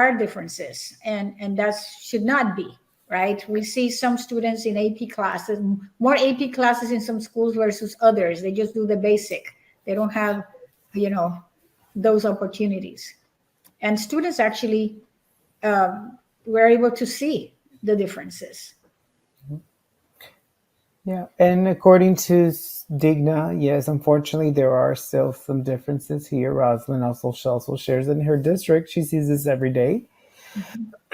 are differences, and that should not be. Right? We see some students in AP classes, more AP classes in some schools versus others. They just do the basic. They don't have, those opportunities. And students actually were able to see the differences. Yeah, and according to Digna, yes, unfortunately, there are still some differences here. Rosalind also shares in her district. She sees this every day.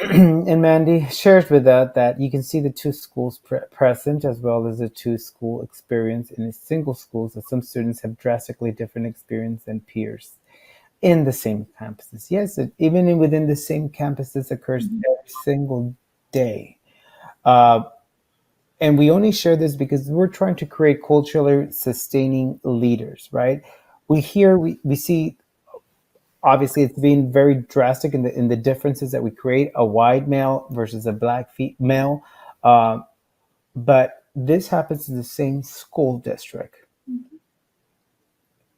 And Mandy shares with us that you can see the two schools present as well as the two school experience in a single school. So some students have drastically different experience than peers in the same campuses. Yes, even within the same campuses occurs every single day. Uh, and we only share this because we're trying to create culturally sustaining leaders, right? We see obviously it's been very drastic in the differences that we create, a white male versus a black male, uh, but this happens in the same school district,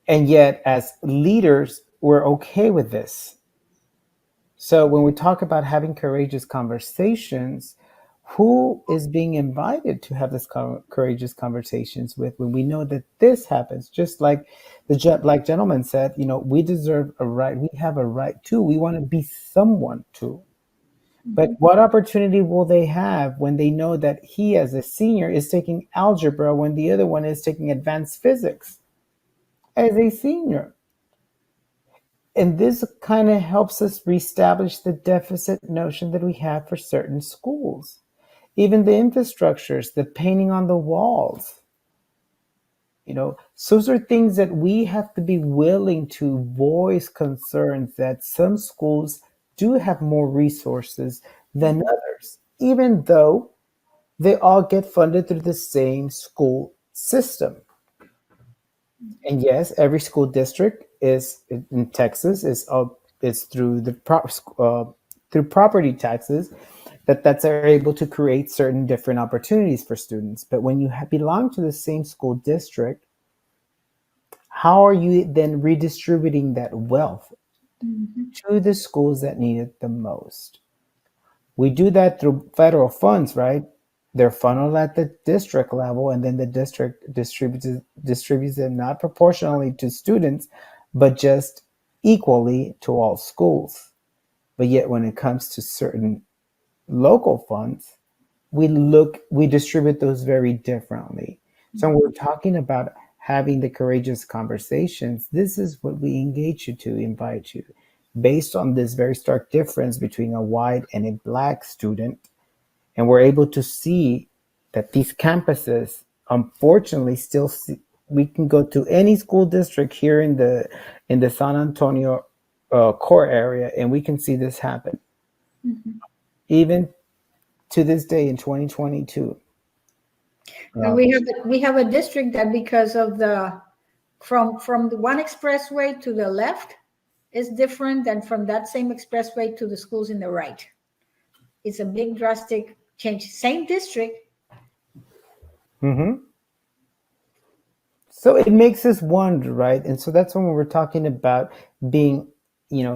and yet as leaders we're okay with this. So when we talk about having courageous conversations, who is being invited to have this courageous conversations with when we know that this happens? Just like like gentleman said, we deserve a right. We have a right too. We want to be someone too. But what opportunity will they have when they know that he, as a senior, is taking algebra when the other one is taking advanced physics as a senior? And this kind of helps us reestablish the deficit notion that we have for certain schools. Even the infrastructures, the painting on the walls, those are things that we have to be willing to voice concerns that some schools do have more resources than others, even though they all get funded through the same school system. And yes, every school district is in Texas is through through property taxes that's are able to create certain different opportunities for students. But when you belong to the same school district, how are you then redistributing that wealth to the schools that need it the most? We do that through federal funds, right? They're funneled at the district level, and then the district distributes them not proportionally to students, but just equally to all schools. But yet, when it comes to certain local funds, we distribute those very differently. So when we're talking about having the courageous conversations, this is what we engage you to, invite you, based on this very stark difference between a white and a black student. And we're able to see that these campuses, unfortunately, we can go to any school district here in the San Antonio core area, and we can see this happen. Even to this day in 2022. And we have a district that, because of the from the one expressway to the left, is different than from that same expressway to the schools in the right. It's a big drastic change. Same district. Mm-hmm. So it makes us wonder, right? And so that's when we're talking about being,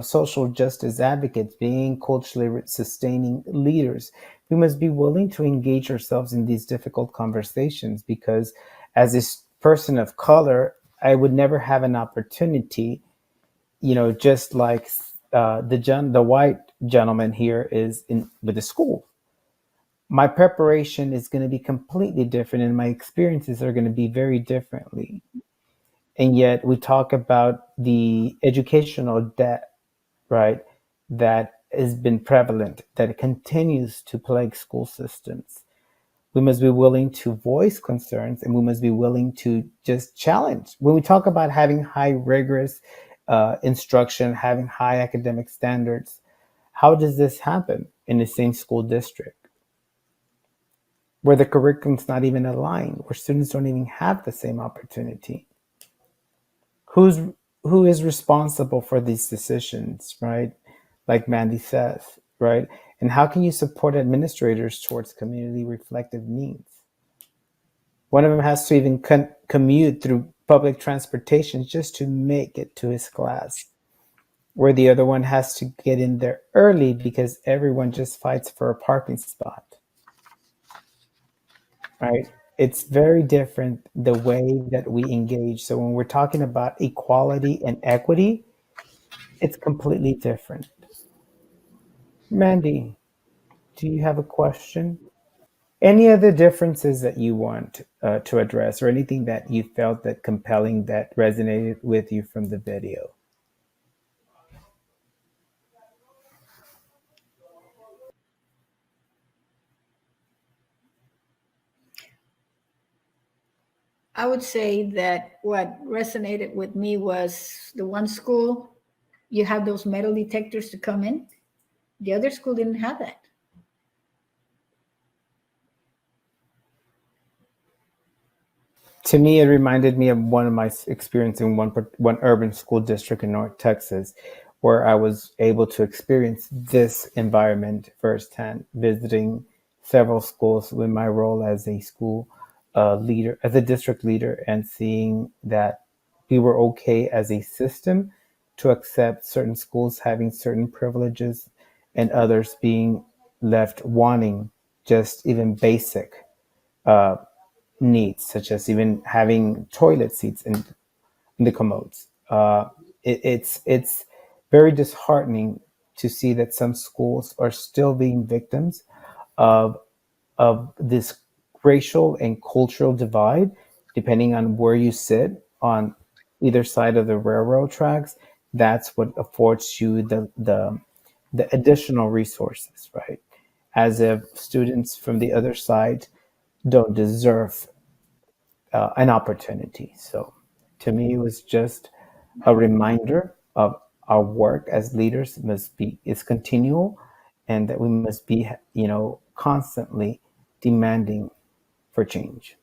social justice advocates, being culturally sustaining leaders. We must be willing to engage ourselves in these difficult conversations because, as this person of color, I would never have an opportunity, just like the white gentleman here is in with the school. My preparation is going to be completely different, and my experiences are going to be very differently. And yet we talk about the educational debt, right, that has been prevalent, that continues to plague school systems. We must be willing to voice concerns, and we must be willing to just challenge. When we talk about having high rigorous instruction, having high academic standards, how does this happen in the same school district where the curriculum's not even aligned, where students don't even have the same opportunity? who's who is responsible for these decisions, right? Like Mandy says, right? And how can you support administrators towards community reflective needs? One of them has to even commute through public transportation just to make it to his class, where the other one has to get in there early because everyone just fights for a parking spot, right? It's very different the way that we engage. So when we're talking about equality and equity, it's completely different. Mandy, do you have a question? Any other differences that you want to address, or anything that you felt that compelling that resonated with you from the video? I would say that what resonated with me was the one school, you have those metal detectors to come in. The other school didn't have that. To me, it reminded me of one of my experience in one urban school district in North Texas, where I was able to experience this environment firsthand, visiting several schools with my role as a school leader, as a district leader, and seeing that we were okay as a system to accept certain schools having certain privileges and others being left wanting just even basic needs, such as even having toilet seats in the commodes. It's very disheartening to see that some schools are still being victims of this racial and cultural divide, depending on where you sit on either side of the railroad tracks. That's what affords you the additional resources, right? As if students from the other side don't deserve an opportunity. So to me, it was just a reminder of our work as leaders must be is continual, and that we must be, constantly demanding for change.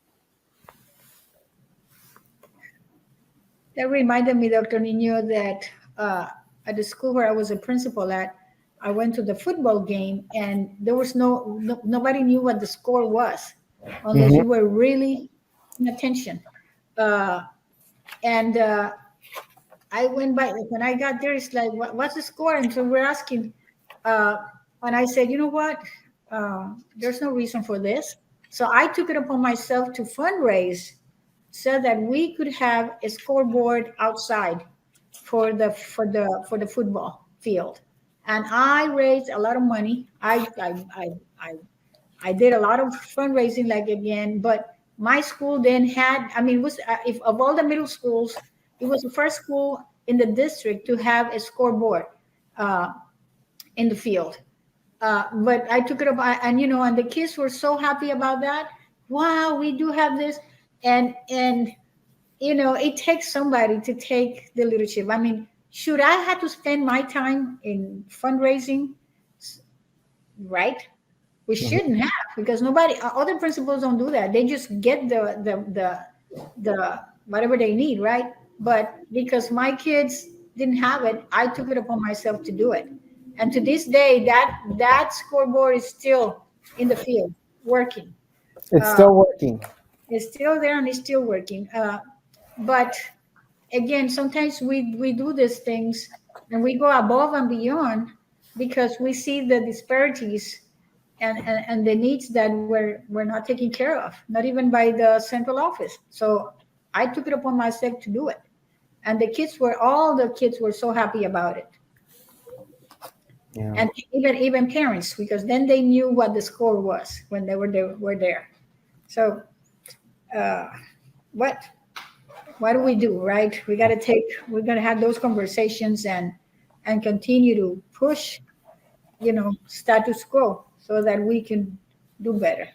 That reminded me, Dr. Nino, that at the school where I was a principal at, I went to the football game, and there was nobody knew what the score was unless Mhm. you were really paying attention. Uh, and I went by when I got there. It's like, what's the score? And so we're asking, uh, and I said, you know what? There's no reason for this. So I took it upon myself to fundraise so that we could have a scoreboard outside for the football field. And I raised a lot of money. I I did a lot of fundraising, like again, but my school then had, I mean, it was if of all the middle schools, it was the first school in the district to have a scoreboard uh, in the field. But I took it up, and and the kids were so happy about that. Wow, we do have this, and it takes somebody to take the leadership. I mean, should I have to spend my time in fundraising, right? We shouldn't have, because nobody, other principals don't do that. They just get the whatever they need, right? But because my kids didn't have it, I took it upon myself to do it. And to this day, that scoreboard is still in the field working. It's Uh, still working. it's still there and it's still working. But again, sometimes we do these things and we go above and beyond because we see the disparities and the needs that were not taken care of, not even by the central office. So I took it upon myself to do it. And all the kids were so happy about it. Yeah. And even parents, because then they knew what the score was when were there. So uh, what what do we do, right? We're gonna have those conversations and continue to push, status quo so that we can do better.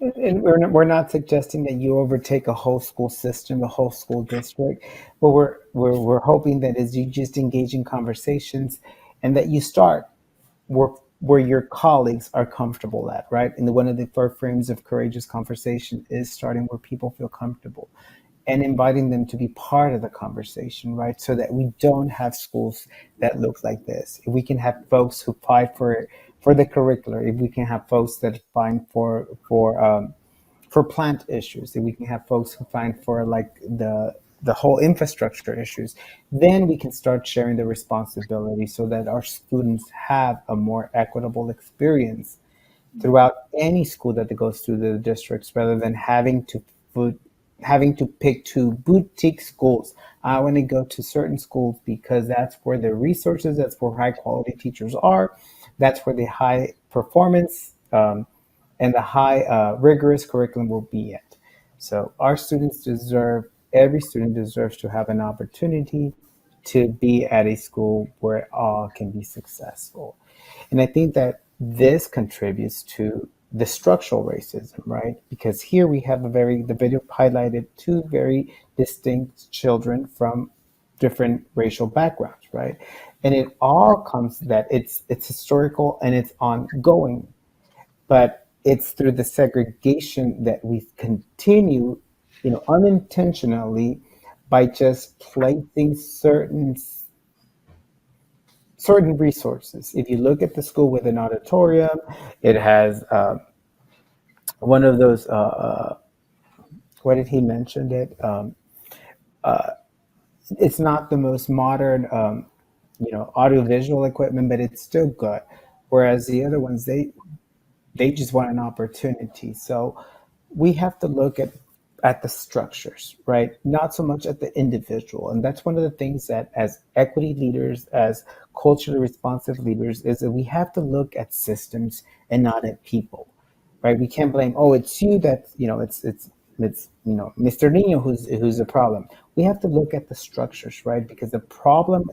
And we're not suggesting that you overtake a whole school system, a whole school district, but we're hoping that as you just engage in conversations, and that you start where your colleagues are comfortable at, right? And one of the first frames of courageous conversation is starting where people feel comfortable and inviting them to be part of the conversation, right? So that we don't have schools that look like this. If we can have folks who fight for the curricular, if we can have folks that fight for plant issues, if we can have folks who fight for like the whole infrastructure issues, then we can start sharing the responsibility so that our students have a more equitable experience throughout any school that goes through the districts, rather than food, having to pick two boutique schools. I want to go to certain schools because that's where the resources, that's where high quality teachers are, that's where the high performance and the high rigorous curriculum will be at. So every student deserves to have an opportunity to be at a school where all can be successful. And I think that this contributes to the structural racism, right? Because here we have the video highlighted two very distinct children from different racial backgrounds, right? And it all comes that it's historical and it's ongoing, but it's through the segregation that we continue, unintentionally, by just placing certain resources. If you look at the school with an auditorium, it has one of those. What did he mention? It. It's not the most modern, audiovisual equipment, but it's still good. Whereas the other ones, they just want an opportunity. So we have to look at the structures, right? Not so much at the individual. And that's one of the things that, as equity leaders, as culturally responsive leaders, is that we have to look at systems and not at people, right? We can't blame, oh, it's you that, it's Mr. Nino who's the problem. We have to look at the structures, right? Because the problem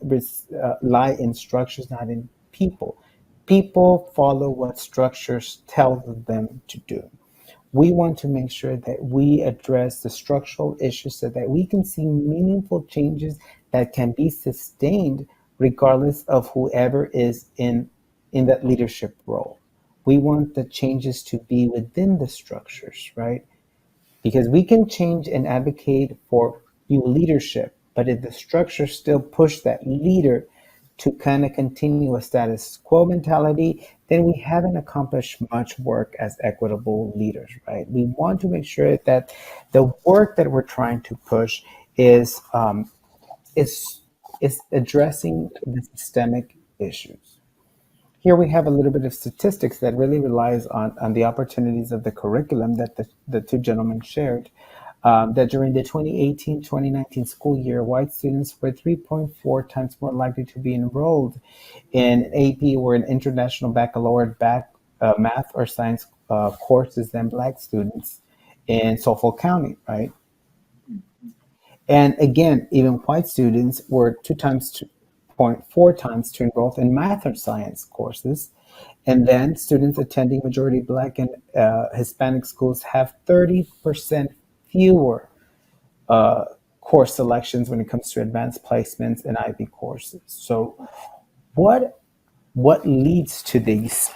lie in structures, not in people. People follow what structures tell them to do. We want to make sure that we address the structural issues so that we can see meaningful changes that can be sustained regardless of whoever is in that leadership role. We want the changes to be within the structures, right? Because we can change and advocate for new leadership, but if the structure still push that leader to kind of continue a status quo mentality, then we haven't accomplished much work as equitable leaders, right? We want to make sure that the work that we're trying to push is is is addressing the systemic issues. Here we have a little bit of statistics that really relies on the opportunities of the curriculum that the two gentlemen shared. That during the 2018-2019 school year, white students were 3.4 times more likely to be enrolled in AP or in international baccalaureate math or science courses than black students in Suffolk County, right? And again, even white students were 2.4 times to enroll in math or science courses. And then students attending majority black and Hispanic schools have 30% fewer course selections when it comes to advanced placements and IB courses. So what leads to these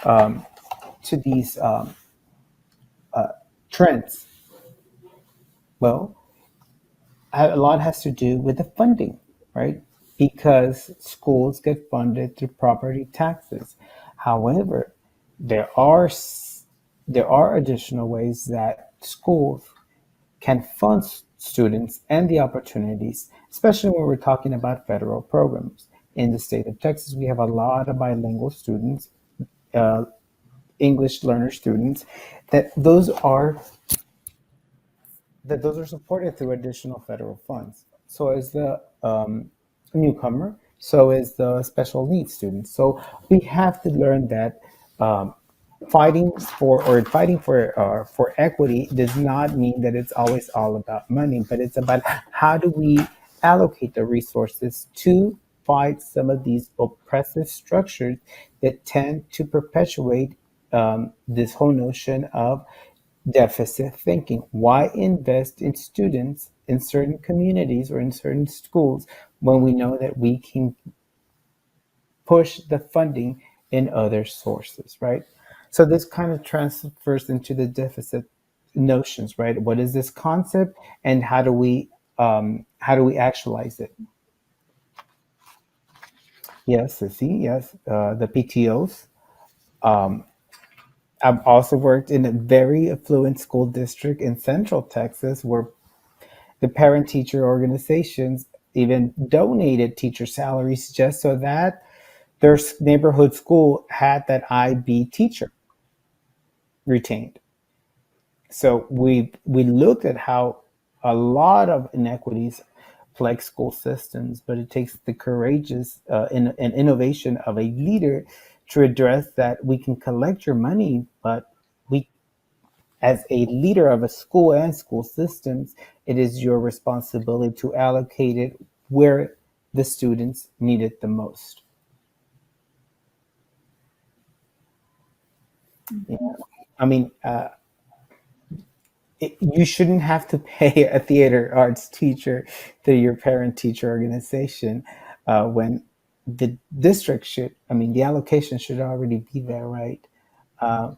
trends? Well, a lot has to do with the funding, right? Because schools get funded through property taxes. However, there are additional ways that schools can fund students and the opportunities, especially when we're talking about federal programs. In the state of Texas, we have a lot of bilingual students, uh, English learner students, that those are supported through additional federal funds. So is the newcomer, so is the special needs students. So we have to learn that um, fighting for equity does not mean that it's always all about money, but it's about how do we allocate the resources to fight some of these oppressive structures that tend to perpetuate this whole notion of deficit thinking. Why invest in students in certain communities or in certain schools when we know that we can push the funding in other sources, right? So this kind of transfers into the deficit notions, right? What is this concept, and how do we actualize it? Yes, Sissy, yes, the PTOs. Um, I've also worked in a very affluent school district in Central Texas where the parent teacher organizations even donated teacher salaries just so that their neighborhood school had that IB teacher retained. So we looked at how a lot of inequities plague school systems, but it takes the courageous and innovation of a leader to address that. We can collect your money, but we, as a leader of a school and school systems, it is your responsibility to allocate it where the students need it the most. Yeah. I mean, you shouldn't have to pay a theater arts teacher through your parent teacher organization when the district should, I mean, the allocation should already be there, right? Uh,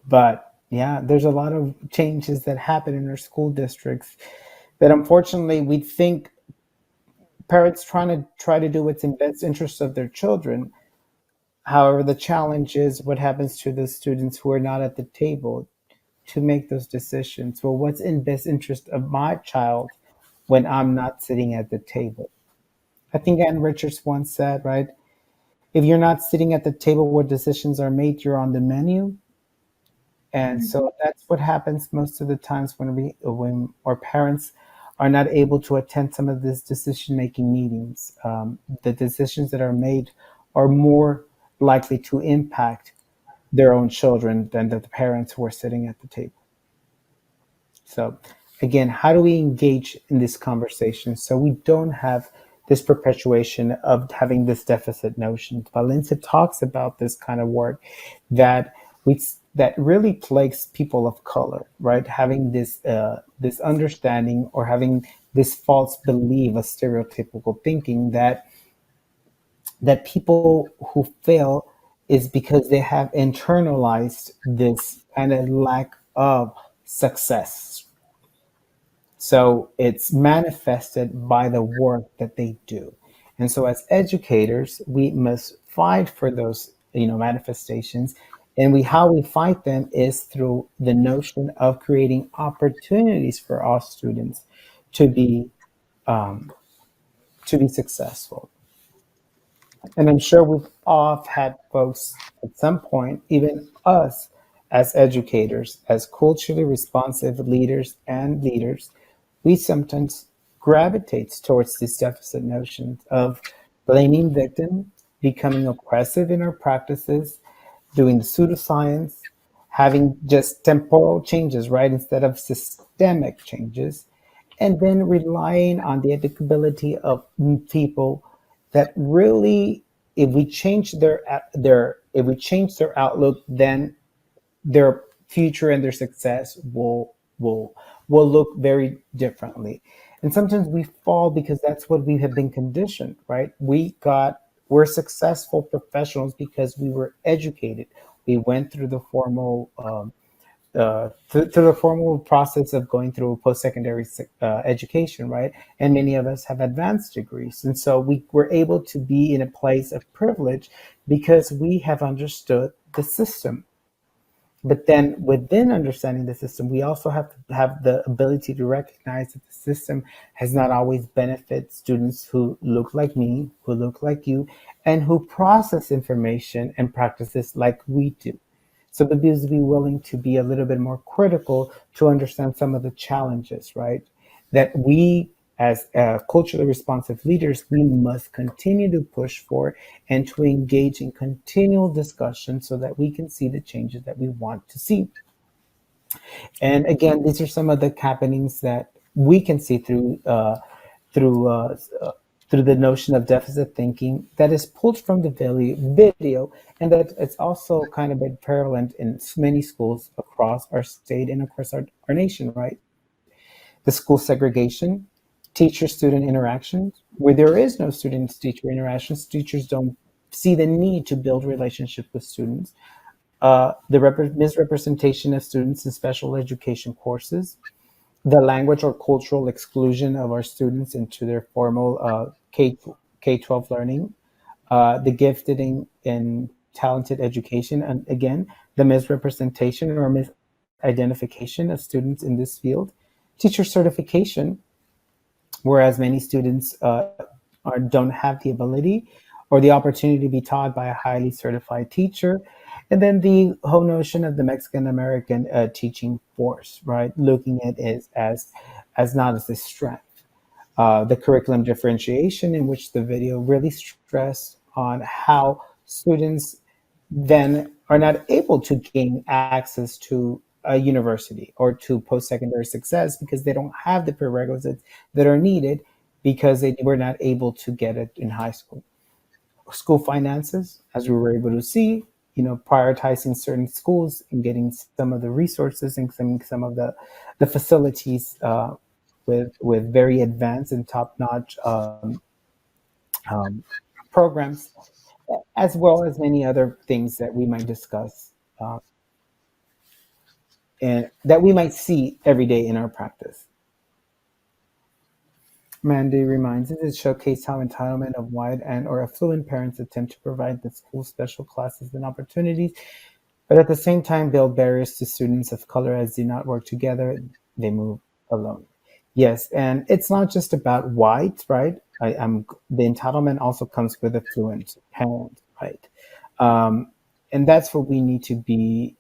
but yeah, there's a lot of changes that happen in our school districts that unfortunately we think parents try to do what's in best interest of their children. However, the challenge is what happens to the students who are not at the table to make those decisions. Well, what's in best interest of my child when I'm not sitting at the table? I think Ann Richards once said, right? If you're not sitting at the table where decisions are made, you're on the menu. And so that's what happens most of the times when our parents are not able to attend some of these decision making meetings. The decisions that are made are more likely to impact their own children than the parents who are sitting at the table. So, again, how do we engage in this conversation so we don't have this perpetuation of having this deficit notion? Valencia talks about this kind of work that we that really plagues people of color, right? Having this understanding or having this false belief, a stereotypical thinking that people who fail is because they have internalized this kind of lack of success, so it's manifested by the work that they do. And so as educators, we must fight for those, manifestations. And how we fight them is through the notion of creating opportunities for all students to be um, to be successful. And I'm sure we've all had folks at some point, even us as educators, as culturally responsive leaders, we sometimes gravitate towards this deficit notion of blaming victims, becoming oppressive in our practices, doing pseudoscience, having just temporal changes, right, instead of systemic changes, and then relying on the educability of people that really, if we change if we change their outlook, then their future and their success will look very differently. And sometimes we fall because that's what we have been conditioned, right? We're successful professionals because we were educated. We went through the formal through the formal process of going through post-secondary education, right? And many of us have advanced degrees, and so we were able to be in a place of privilege because we have understood the system. But then within understanding the system, we also have to have the ability to recognize that the system has not always benefited students who look like me, who look like you, and who process information and practices like we do. So the is to be willing to be a little bit more critical to understand some of the challenges, right? That we, as culturally responsive leaders, we must continue to push for and to engage in continual discussion so that we can see the changes that we want to see. And again, these are some of the happenings that we can see through through the notion of deficit thinking that is pulled from the video, and that it's also kind of been prevalent in many schools across our state and across our nation, right? The school segregation, teacher-student interactions, where there is no student-teacher interactions, teachers don't see the need to build relationship with students, the misrepresentation of students in special education courses, the language or cultural exclusion of our students into their formal K-12 learning, the gifted and talented education, and again, the misrepresentation or misidentification of students in this field, teacher certification, whereas many students don't have the ability or the opportunity to be taught by a highly certified teacher. And then the whole notion of the Mexican American teaching force, right? Looking at it as not as a strength. The curriculum differentiation, in which the video really stressed on how students then are not able to gain access to a university or to post-secondary success because they don't have the prerequisites that are needed because they were not able to get it in high school. school finances, as we were able to see, prioritizing certain schools and getting some of the resources and some of the facilities with very advanced and top-notch um, programs, as well as many other things that we might discuss and that we might see every day in our practice. Mandy reminds us it showcased how entitlement of white and or affluent parents attempt to provide the school special classes and opportunities, but at the same time build barriers to students of color as do not work together, they move alone. Yes, and it's not just about white, right? The entitlement also comes with affluent parents, right? Um, and that's what we need to be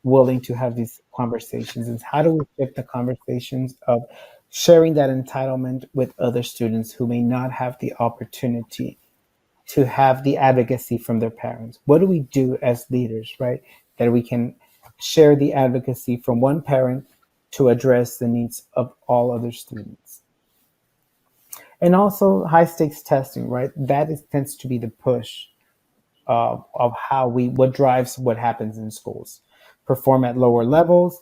willing to have these conversations, is how do we shift the conversations of sharing that entitlement with other students who may not have the opportunity to have the advocacy from their parents? What do we do as leaders, right? That we can share the advocacy from one parent to address the needs of all other students. And also high stakes testing, right? Tends to be the push of what drives what happens in schools. Perform at lower levels,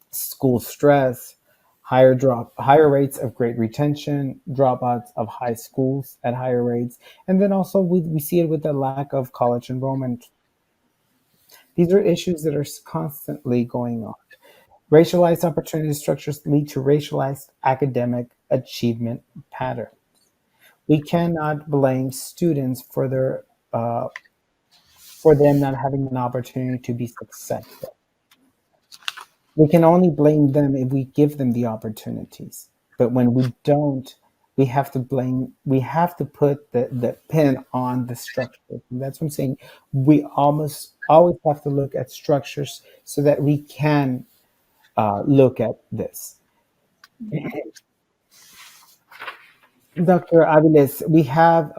school stress, higher rates of grade retention, dropouts of high schools at higher rates, and then also we see it with the lack of college enrollment. These are issues that are constantly going on. Racialized opportunity structures lead to racialized academic achievement patterns. We cannot blame students for them not having an opportunity to be successful. We can only blame them if we give them the opportunities. But when we don't, we have to put the pin on the structure. And that's what I'm saying. We almost always have to look at structures so that we can look at this. Dr. Aviles, we have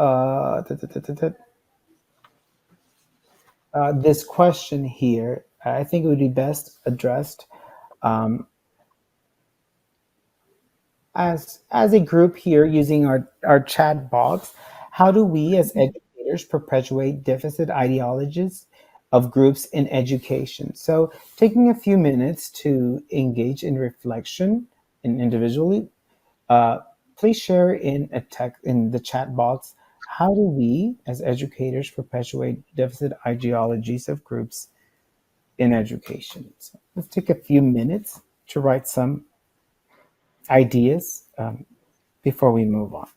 this question here. I think it would be best addressed um, as a group here using our chat box. How do we as educators perpetuate deficit ideologies of groups in education? So taking a few minutes to engage in reflection and individually, uh, please share in the chat box, how do we as educators perpetuate deficit ideologies of groups in education? So let's take a few minutes to write some ideas before we move on.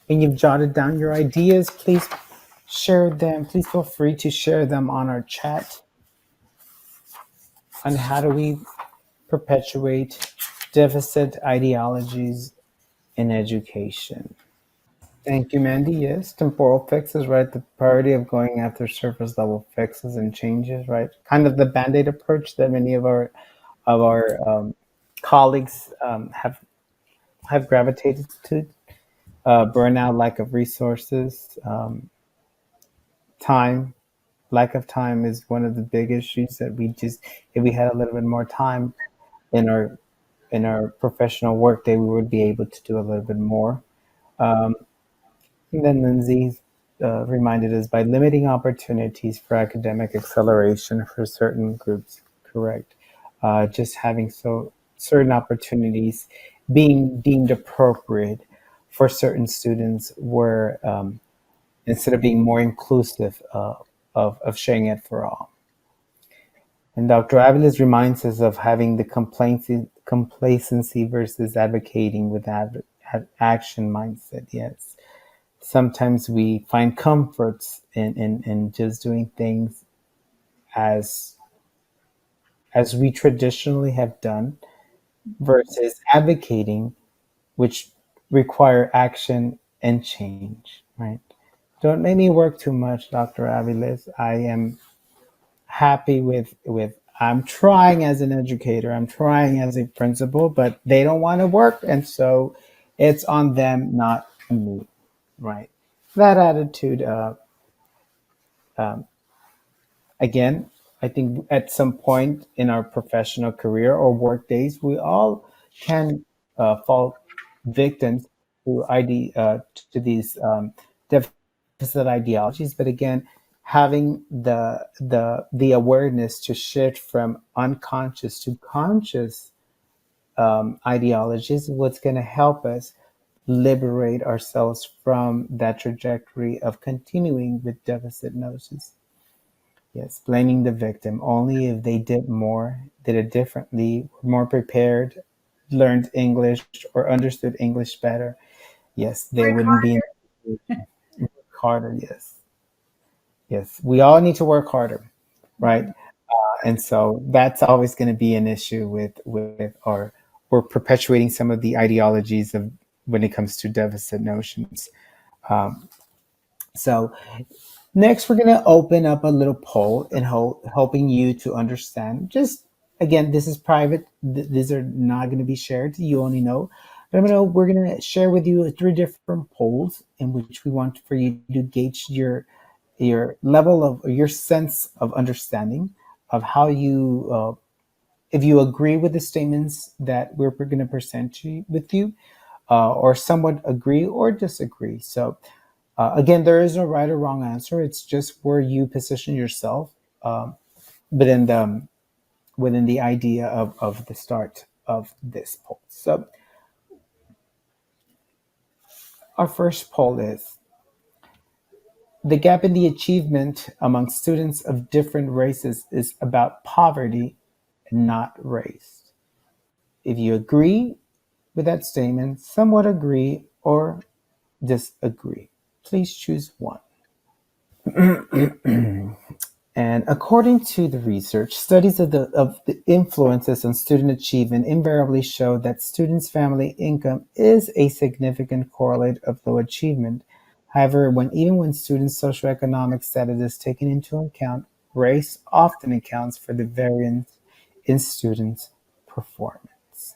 When you've jotted down your ideas, please share them. Please feel free to share them on our chat. On how do we perpetuate deficit ideologies in education? Thank you, Mandy. Yes, temporal fixes, right? The priority of going after surface level fixes and changes, right? Kind of the band-aid approach that many of our colleagues have gravitated to. Burnout, lack of resources, time, lack of time is one of the big issues that if we had a little bit more time in our professional workday, we would be able to do a little bit more. Um, and then Lindsay reminded us by limiting opportunities for academic acceleration for certain groups, correct? Just having certain opportunities being deemed appropriate for certain students were instead of being more inclusive of sharing it for all. And Dr. Aviles reminds us of having the complacency versus advocating with action mindset. Yes. Sometimes we find comforts in just doing things as we traditionally have done versus advocating, which require action and change, right? Don't make me work too much, Dr. Aviles. I am happy with I'm trying as an educator, I'm trying as a principal, but they don't want to work, and so it's on them, not me, right? That attitude, again, I think at some point in our professional career or work days, we all can fall victims to to these deficit ideologies. But again, having the awareness to shift from unconscious to conscious ideologies is what's going to help us liberate ourselves from that trajectory of continuing with deficit notions. Yes, blaming the victim only if they did more, did it differently, were more prepared, learned English or understood English better. Yes, they Work wouldn't hard. be in work harder. Yes, yes, we all need to work harder, right? And so that's always going to be an issue with our we're perpetuating some of the ideologies of when it comes to deficit notions. Um, so next, we're going to open up a little poll and helping you to understand. Just again, this is private. These are not going to be shared. You only know. But we're going to share with you three different polls in which we want for you to gauge your level of your sense of understanding of how you if you agree with the statements that we're going to present with you, or somewhat agree or disagree. So again, there is no right or wrong answer. It's just where you position yourself um, within the idea of the start of this poll. So our first poll is the gap in the achievement among students of different races is about poverty and not race. If you agree with that statement, somewhat agree, or disagree, please choose one. And according to the research, studies of the influences on student achievement invariably show that students' family income is a significant correlate of low achievement. However, even when students' socioeconomic status is taken into account, race often accounts for the variance in students' performance.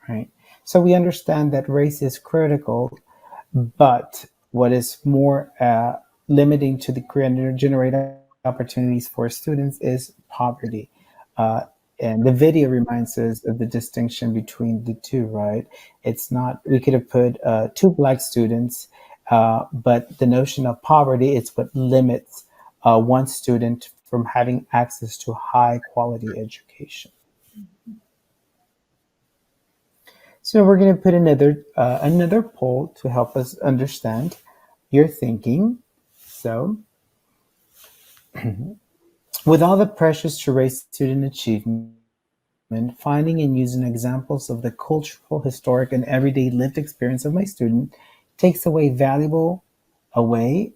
Right? So we understand that race is critical, but what is more limiting to the generate opportunities for students is poverty. Uh, and the video reminds us of the distinction between the two, right? It's not, we could have put two Black students, but the notion of poverty is what limits one student from having access to high quality education. So we're going to put another poll to help us understand your thinking. So, with all the pressures to raise student achievement, finding and using examples of the cultural, historic, and everyday lived experience of my student takes away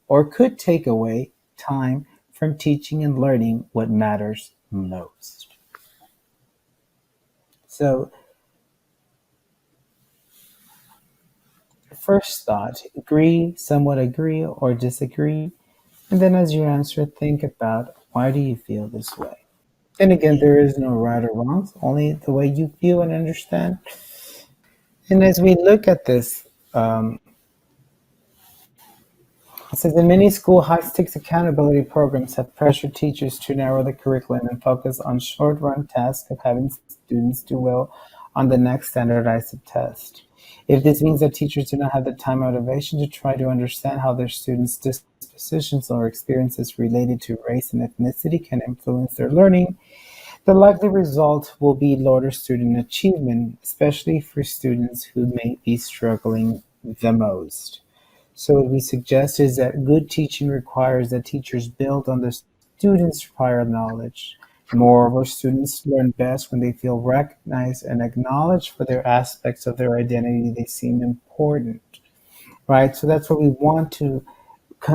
or could take away time from teaching and learning what matters most. So, first thought, agree, somewhat agree, or disagree. And then as you answer, think about why do you feel this way? And again, there is no right or wrong, only the way you feel and understand. And as we look at this, it says in many school, high stakes accountability programs have pressured teachers to narrow the curriculum and focus on short run tasks of having students do well on the next standardized test. If this means that teachers do not have the time or motivation to try to understand how their students' dispositions or experiences related to race and ethnicity can influence their learning, the likely result will be lower student achievement, especially for students who may be struggling the most. So what we suggest is that good teaching requires that teachers build on the students' prior knowledge. Moreover, students learn best when they feel recognized and acknowledged for their aspects of their identity they seem important, right? So that's what we want to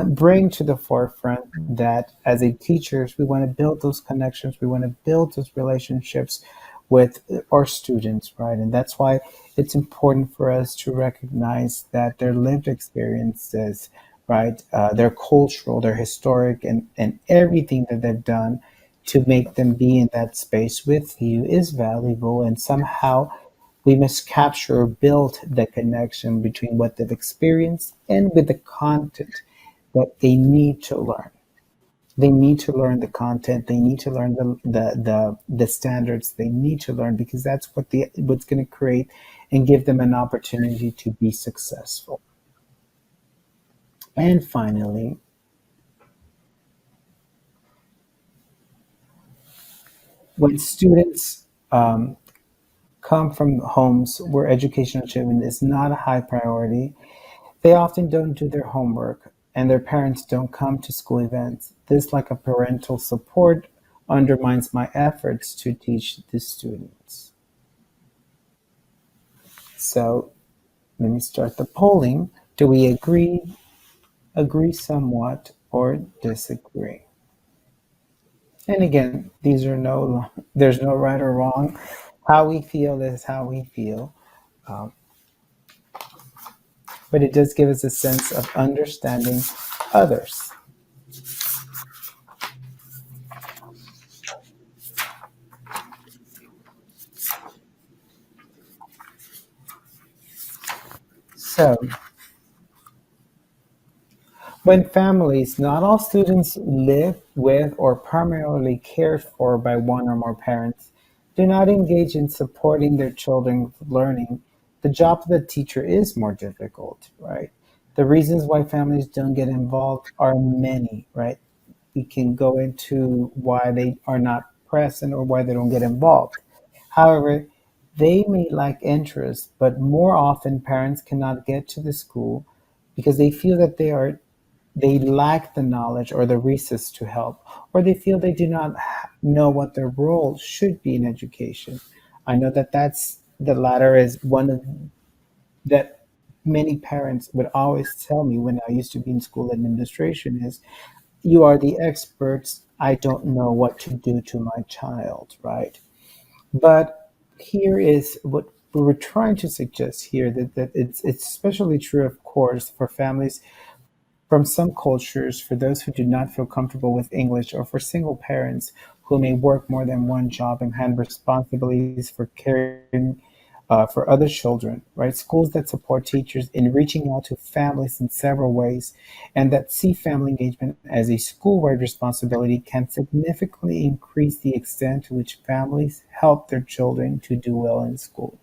bring to the forefront, that as a teachers, we want to build those connections, we want to build those relationships with our students, right? And that's why it's important for us to recognize that their lived experiences, right, their cultural, their historic, and everything that they've done to make them be in that space with you is valuable. And somehow we must capture or build the connection between what they've experienced and with the content that they need to learn. They need to learn the content. They need to learn the standards. They need to learn because that's what's going to create and give them an opportunity to be successful. And finally, when students come from homes where educational achievement is not a high priority, they often don't do their homework and their parents don't come to school events. This lack of parental support undermines my efforts to teach the students. So let me start the polling. Do we agree somewhat, or disagree? And again, there's no right or wrong. How we feel is how we feel. Um, but it does give us a sense of understanding others. So, when families, not all students live with or primarily cared for by one or more parents, do not engage in supporting their children's learning, the job of the teacher is more difficult, right? The reasons why families don't get involved are many, right? We can go into why they are not present or why they don't get involved. However, they may lack interest, but more often parents cannot get to the school because they feel that they lack the knowledge or the resources to help, or they feel they do not know what their role should be in education. I know that that's the latter is one of that many parents would always tell me when I used to be in school administration is, you are the experts. I don't know what to do to my child, right? But here is what we were trying to suggest here that it's especially true, of course, for families from some cultures, for those who do not feel comfortable with English, or for single parents who may work more than one job and have responsibilities for caring for other children, right? Schools that support teachers in reaching out to families in several ways and that see family engagement as a school-wide responsibility can significantly increase the extent to which families help their children to do well in school.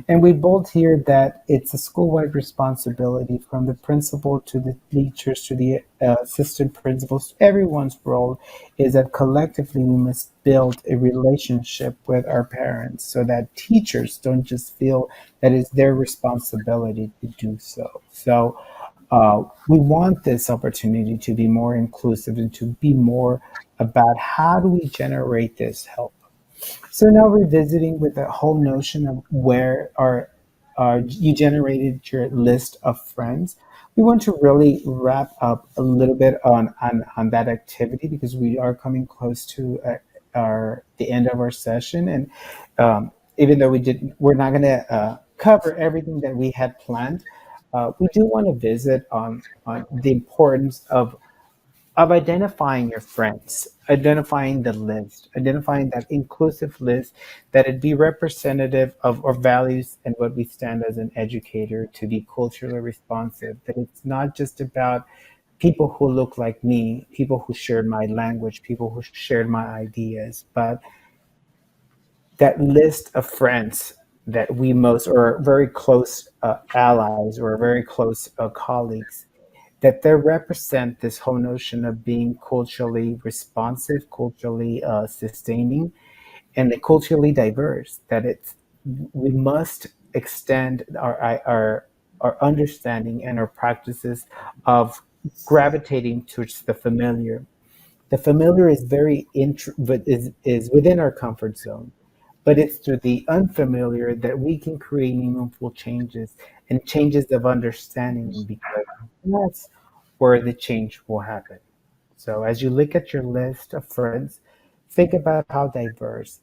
And we both hear that it's a school-wide responsibility from the principal to the teachers to the assistant principals. Everyone's role is that collectively we must build a relationship with our parents so that teachers don't just feel that it's their responsibility to do so. So we want this opportunity to be more inclusive and to be more about how do we generate this help. So now revisiting with the whole notion of where you generated your list of friends, we want to really wrap up a little bit on that activity because we are coming close to our the end of our session, and even though we're not going to cover everything that we had planned. We do want to visit on the importance of identifying your friends, identifying the list, identifying that inclusive list, that it be representative of our values and what we stand as an educator to be culturally responsive, that it's not just about people who look like me, people who shared my language, people who shared my ideas, but that list of friends that we most or very close allies or very close colleagues that they represent this whole notion of being culturally responsive, culturally sustaining, and culturally diverse. That it's we must extend our understanding and our practices of gravitating towards the familiar. The familiar is but is within our comfort zone, but it's through the unfamiliar that we can create meaningful changes and changes of understanding because that's where the change will happen. So as you look at your list of friends, think about how diverse,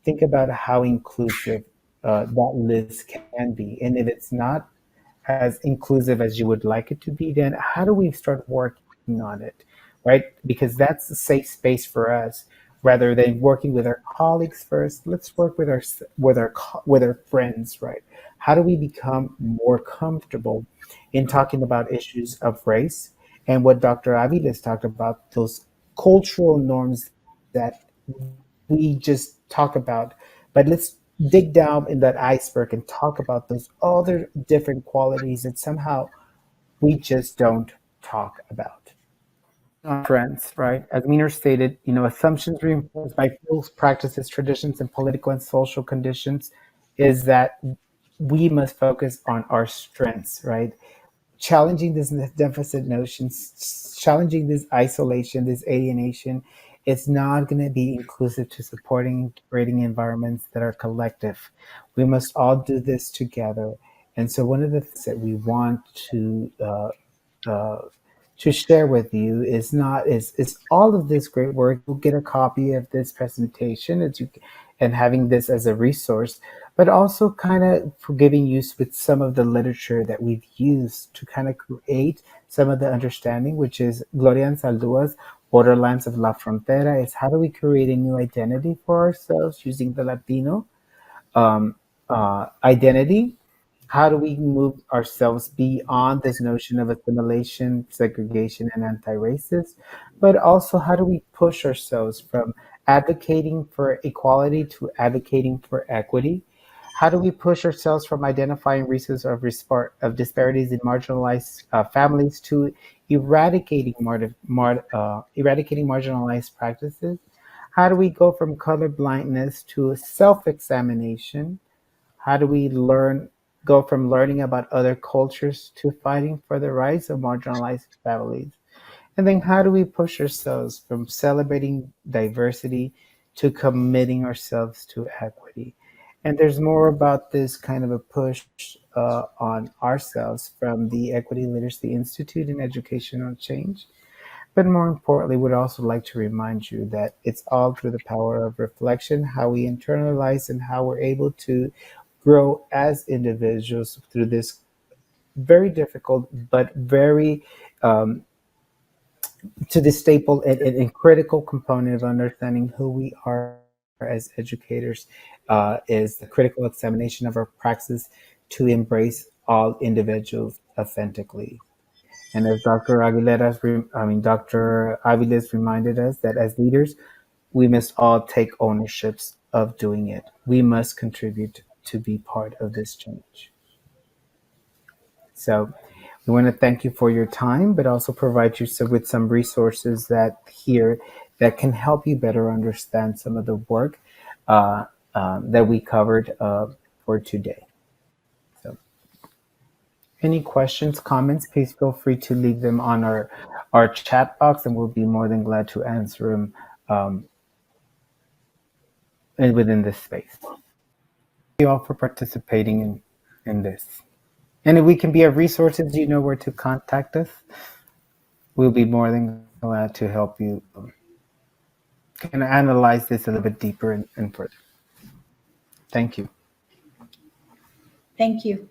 think about how inclusive that list can be. And if it's not as inclusive as you would like it to be, then how do we start working on it, right? Because that's a safe space for us. Rather than working with our colleagues first, let's work with our friends, right? How do we become more comfortable in talking about issues of race and what Dr. Aviles talked about, those cultural norms that we just talk about. But let's dig down in that iceberg and talk about those other different qualities that somehow we just don't talk about. On trends, right? As Meaner stated, assumptions reinforced by rules, practices, traditions, and political and social conditions is that we must focus on our strengths, right? Challenging this deficit notions, challenging this isolation, this alienation, it's not going to be inclusive to supporting creating environments that are collective. We must all do this together. And so, one of the things that we want uh, to share with you is all of this great work. You'll get a copy of this presentation and having this as a resource, but also kind of giving use with some of the literature that we've used to kind of create some of the understanding, which is Gloria Anzaldua's Borderlands of La Frontera. Is how do we create a new identity for ourselves using the Latino identity? How do we move ourselves beyond this notion of assimilation, segregation, and anti-racist? But also, how do we push ourselves from advocating for equality to advocating for equity? How do we push ourselves from identifying reasons of disparities in marginalized families to eradicating marginalized practices? How do we go from color blindness to self-examination? How do we go from learning about other cultures to fighting for the rights of marginalized families? And then how do we push ourselves from celebrating diversity to committing ourselves to equity? And there's more about this kind of a push on ourselves from the Equity Literacy Institute and Educational Change. But more importantly, would also like to remind you that it's all through the power of reflection, how we internalize and how we're able to grow as individuals through this very difficult but very to the staple and critical component of understanding who we are as educators is the critical examination of our praxis to embrace all individuals authentically. And as Dr. Aviles reminded us that as leaders, we must all take ownerships of doing it. We must contribute to be part of this change. So we want to thank you for your time, but also provide you with some resources that can help you better understand some of the work uh, that we covered for today. So any questions, comments, please feel free to leave them on our chat box, and we'll be more than glad to answer them within this space. Thank you all for participating in this. And if we can be of resources, you know where to contact us. We'll be more than glad to help you kind of analyze this a little bit deeper and further. Thank you. Thank you.